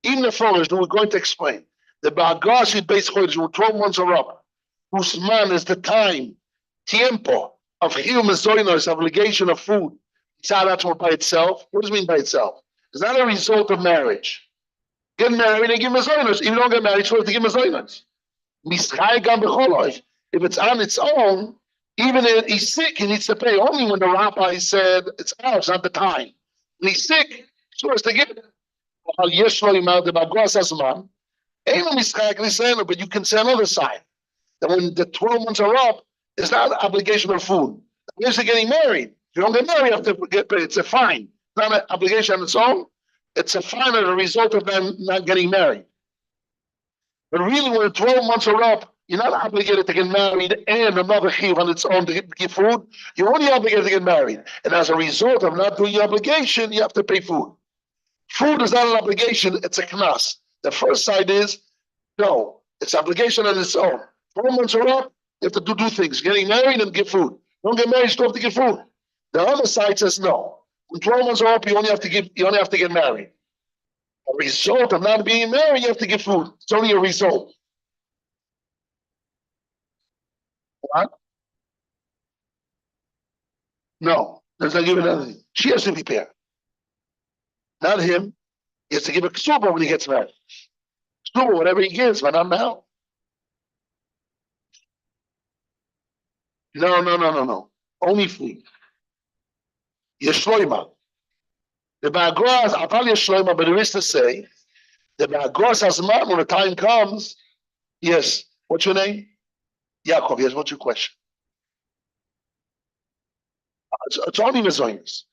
In the forest, we're going to explain. The Ba'agash base 12 months are up. Usman is the time, tiempo, of human zoinos, obligation of food. It's not by itself. What does it mean by itself? It's not a result of marriage. Get married and give mazoinos. If you don't get married, you're supposed to give mazoinos. If it's on its own, even if he's sick, he needs to pay. Only when the rabbi said it's ours, not the time. When he's sick, he's supposed to give it. But you can say another side. That when the 12 months are up, it's not an obligation of food. If you're getting married, if you don't get married, you have to get paid. It's a fine. It's not an obligation on its own. It's a fine as a result of them not getting married. But really, when the 12 months are up, you're not obligated to get married and another chiv on its own to give food. You're only obligated to get married. And as a result of not doing your obligation, you have to pay food. Food is not an obligation, it's a knas. The first side is, no, it's obligation on its own. 12 months are up, you have to do things. Getting married and give food. Don't get married, you still have to give food. The other side says no. When 12 months are up, you only have to get married. A result of not being married, you have to give food. It's only a result. What? No, there's not giving anything. She has to prepare. Not him. He has to give a ksuba when he gets married. Ksuba, whatever he gives, but not now. No. Only food. Yeshloima. The Ba'agros, I'll tell you Yeshloima, but there is to say, the Ba'agros has man when the time comes. Yes. What's your name? Yaakov. Yes. What's your question? It's only Mezoinus.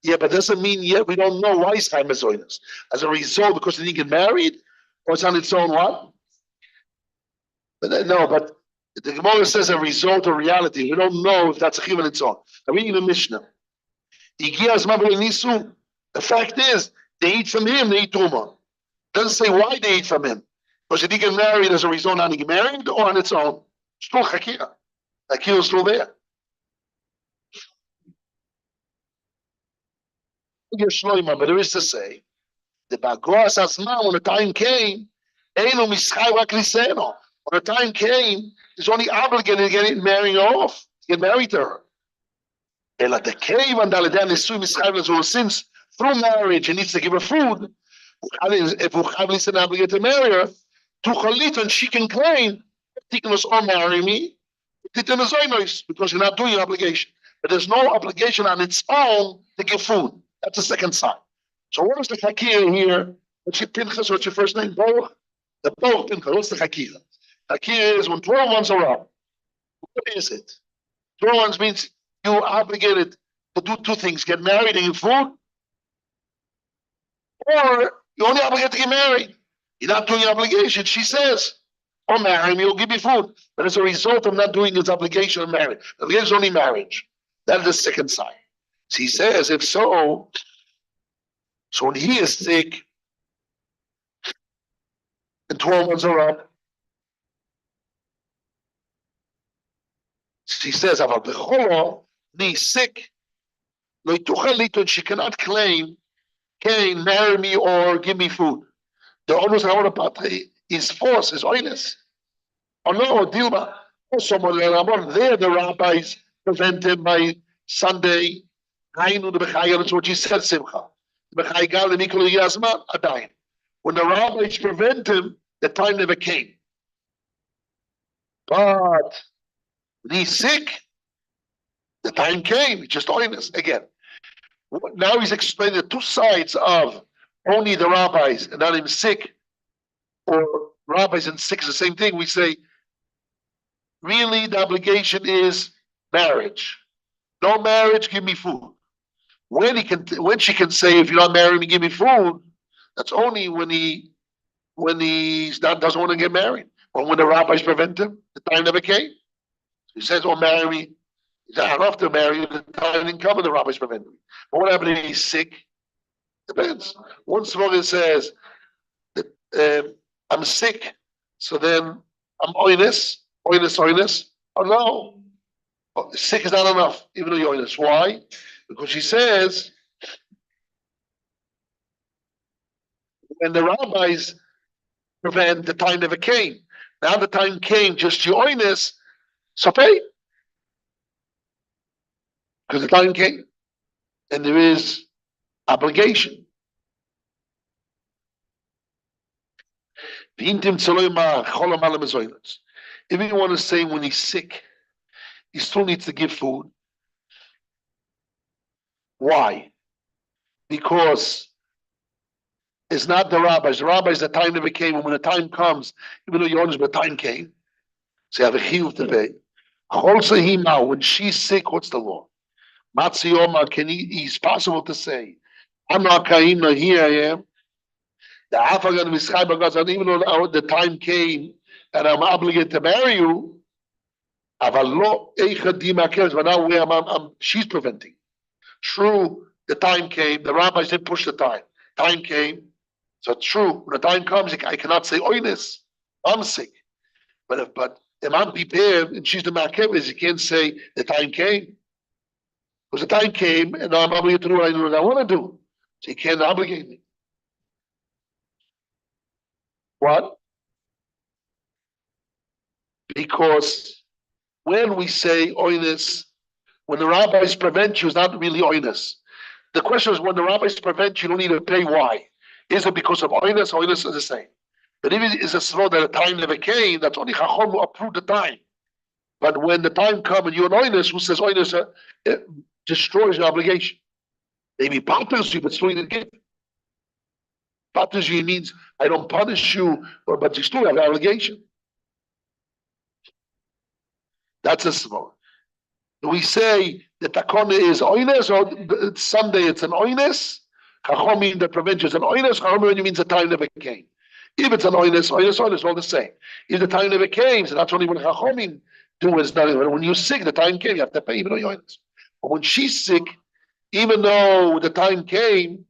Yeah, but doesn't mean yet we don't know why it's time Mezoinus. As a result, because they didn't get married, or it's on its own what? But the Gemara says a result of reality. We don't know if that's a chiv on its own. I'm reading the Mishnah. The fact is, they eat from him, they eat Truma. Doesn't say why they eat from him. Because he didn't get married as a result of not getting married or on its own. Still Chakira. Chakira is still there. But there is to say, the Bagros Asma, when the time came, When the time came, he's only obligated to marrying her off, get married to her. And like the cave and since through marriage he needs to give her food, if he's obligated to marry her, and she can claim, marry me, because you're not doing your obligation. But there's no obligation on its own to give food. That's the second sign. So what is the hakir here? What's your Pinchas? What's your first name? Bo? The Bo Pinchas. What's the hakir? Hakir is when 12 months are up. What is it? 12 months means you're obligated to do two things: get married and give food, or you're only obligated to get married. You're not doing your obligation. She says, "Or marry me, or give me food." But as a result of not doing his obligation of marriage, the obligation is only marriage. That's the second sign. So he says, if so when he is sick and 12 months are up, he says, he's sick, she cannot claim, can marry me or give me food. The onus is force, is oinus. Oh no, Dilma, someone there, the rabbis prevented by Sunday. That's what she said, Simcha. When the rabbis prevent him, the time never came. But when he's sick, the time came. Just oinus again. Now he's explaining the two sides of only the rabbis and not him sick, or rabbis and sick is the same thing. We say, really, the obligation is marriage. No marriage, give me food. When she can say, if you're not marrying me, give me food, that's only when he doesn't want to get married. Or when the rabbis prevent him, the time never came. He says, "Oh, marry me." He said, "I don't have to marry you." The time didn't come, and the rabbis prevent me. But what happens if he's sick? Depends. One smoker says that I'm sick, so then I'm oinus. Oh no, sick is not enough, even though you're oinus. Why? Because she says, when the rabbis prevent, the time never came. Now the time came, just your oinus, so pay. Because the time came, and there is obligation. If you want to say when he's sick, he still needs to give food. Why? Because it's not the rabbis. The rabbis, the time never came. And when the time comes, even though you're honest, but the time came. So you have a chiyuv to pay. When she's sick, what's the law? Matziyoma, it's possible to say, I'm not kaim, here I am. The Afagan Mischai Bagaz, even though the time came and I'm obligated to marry you, but now where she's preventing. True, the time came, the rabbis didn't push the time. Time came, so true, when the time comes, I cannot say, oinus, I'm sick. But if I'm prepared and she's the Makevis, you can't say the time came. Because the time came and I'm obligated to do what I want to do. So you can't obligate me. What? Because when we say oinus, when the rabbis prevent you, it's not really oinus. The question is, when the rabbis prevent you, don't need to pay. Why? Is it because of oinus? Oinus is the same. But if it is a slow that the time never came, that's only Chacham who approved the time. But when the time comes and you're an oinus, who says oinus destroys your obligation. Maybe patters you, but still didn't give. Patters you means I don't punish you, but you still have an obligation. That's a small. We say that takona is oinus, or Sunday it's an oinus. Chacham means the prevention is an oinus. Chacham means the time never came. If it's an oinus, all the same. If the time never came, so that's only when Chacham do is not. When you're sick, the time came. You have to pay, even though you're oinus. But when she's sick, even though the time came,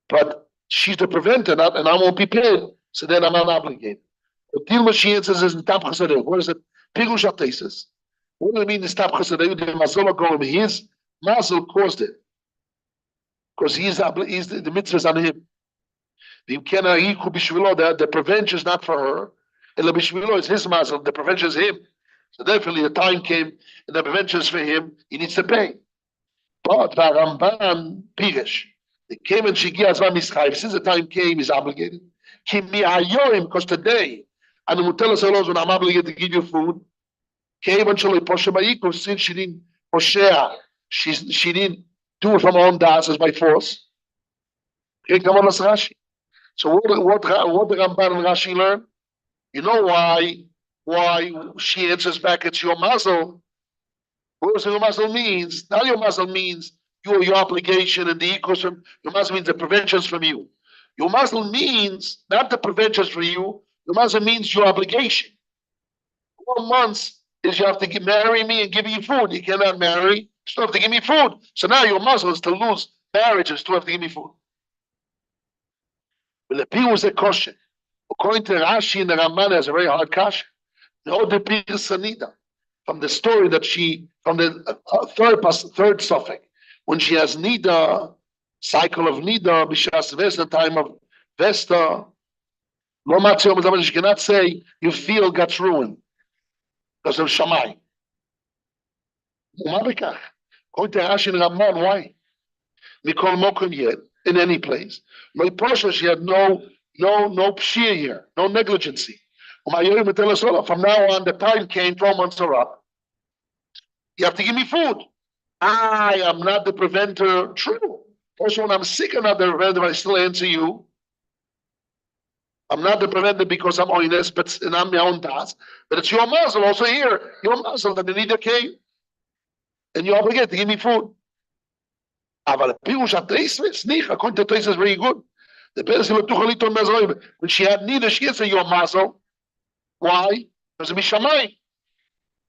but she's the preventer, and I won't be paid, so then I'm not obligated. The deal machine says is in tap chasadeh. What is it? Pirush hatesis. What do you mean? This tap chasadeh? The mazal going. His mazal caused it, because the mitzvah is on him. The prevention is not for her. It's his mazel. The prevention is him. So definitely the time came and the prevention is for him. He needs to pay. But the Ramban Pirish, it came and she gives Mischayv. Since the time came, he's obligated. Because today, and the Mutella Salos, when I'm obligated to give you food, came and since she didn't Poshea, she didn't do it from her own das as by force. Okay, come on, Rashi. So what the Ramban and Rashi learn? You know why she answers back, it's your mazel. What your mazel means? Now your mazel means your obligation and the ecosystem. Your mazel means the preventions from you. Your mazel means not the preventions for you. Your mazel means your obligation. 4 months is you have to marry me and give me food. You cannot marry, you still have to give me food. So now your mazel is to lose marriage and still have to give me food. But the people was a question. According to Rashi and the Ramban, has a very hard kasha. No, the Sanida, from the story that from the third suffix, when she has Nida, cycle of Nida, Bishas Vesta, time of Vesta, she cannot say your field got ruined because of Shammai. According to Rashi and Ramban, why? Mikol Mokum yet, in any place. My Pasha, she had no pshir here, no negligency. From now on, the time came, 12 months are up. You have to give me food. I am not the preventer. True. Also, when I'm sick, I'm not the preventer, but I still answer you. I'm not the preventer because I'm honest, but and I'm my own task. But it's your muzzle also here. Your muzzle that the neither came. And you're obligated to give me food. But the people should taste it. Sneak, according to taste is very good. The person when she had neither, she answered your muzzle. Why? Because it's Mishamai.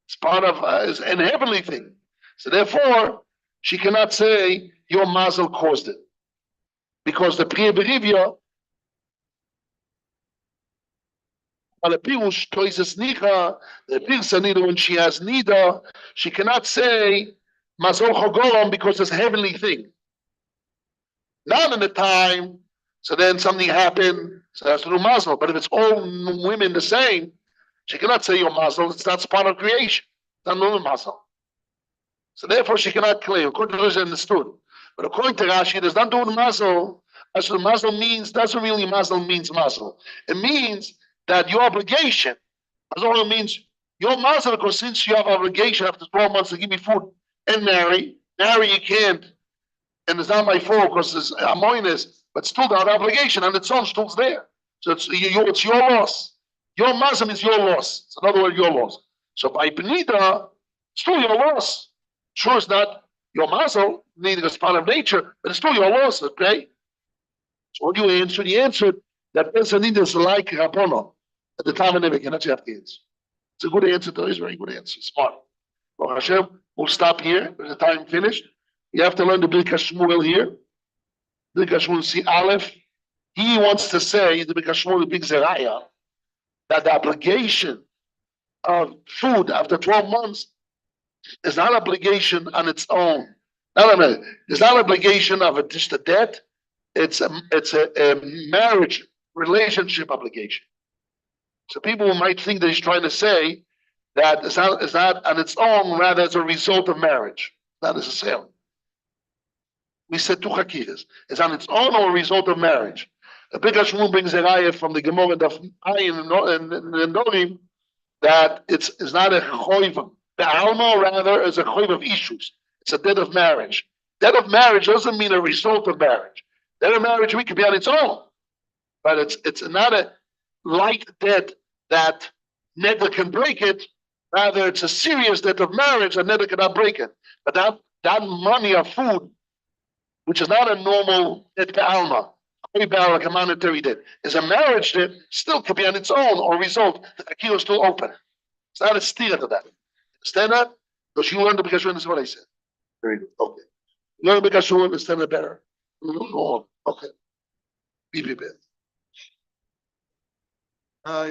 It's part of it's an heavenly thing. So therefore, she cannot say your mazel caused it. Because the Priya Berivya, the Pirush Toises Nicha, the Pirsa when she has Nida, she cannot say Mazol Chogorom because it's a heavenly thing. Not in the time, so then something happened, so that's to do mazel. But if it's all women the same, she cannot say your mazel, it's not part of creation. It's not normal mazel. So therefore she cannot claim. According to this, understood. But according to Rashi, it does not do mazel. As what mazel means, doesn't really mazel means mazel. It means that your obligation, as all it means, your mazel, because since you have obligation after 12 months to give me food and marry you can't. And it's not my fault because I'm honest, but still that obligation and its own still's there. So it's your loss. Your mazel means your loss. It's another word, your loss. So by Benita, still your loss. Sure, it's not your mazel, neither is part of nature, but it's still your loss, okay? So what do you answer? You answered that person is like Rapono at the time of Nebuchadnezzar. That's your answer. It's a good answer, though. It's a very good answer. Smart. Well, Hashem, we'll stop here. The time finished. You have to learn the Birkas Shmuel here. Birkas Shmuel, see Aleph. He wants to say, the Birkas Shmuel, the big Zeraya, that the obligation of food after 12 months is not obligation on its own. It's not obligation of just a debt. It's a marriage relationship obligation. So people might think that he's trying to say that it's not on its own, rather as a result of marriage. Not necessarily. We said two hakiras. It's on its own or a result of marriage. The Birkas Shmuel brings a raya from the Gemara of Ayin and Norim that it's not a choiv. The alma rather is a choiv of issues. It's a debt of marriage. Debt of marriage doesn't mean a result of marriage. Debt of marriage we can be on its own, but it's not a light debt that never can break it. Rather, it's a serious debt of marriage that never cannot break it. But that money of food, which is not a normal debt to alma, like a monetary debt, is a marriage debt, still can be on its own or result. The akil is still open. It's not a steer to that. Understand that? Because you learned the Birkas Shmuel, this is what I said. Very good. Okay. You learn the Birkas Shmuel, understand it better. Go on. Okay. Be prepared. La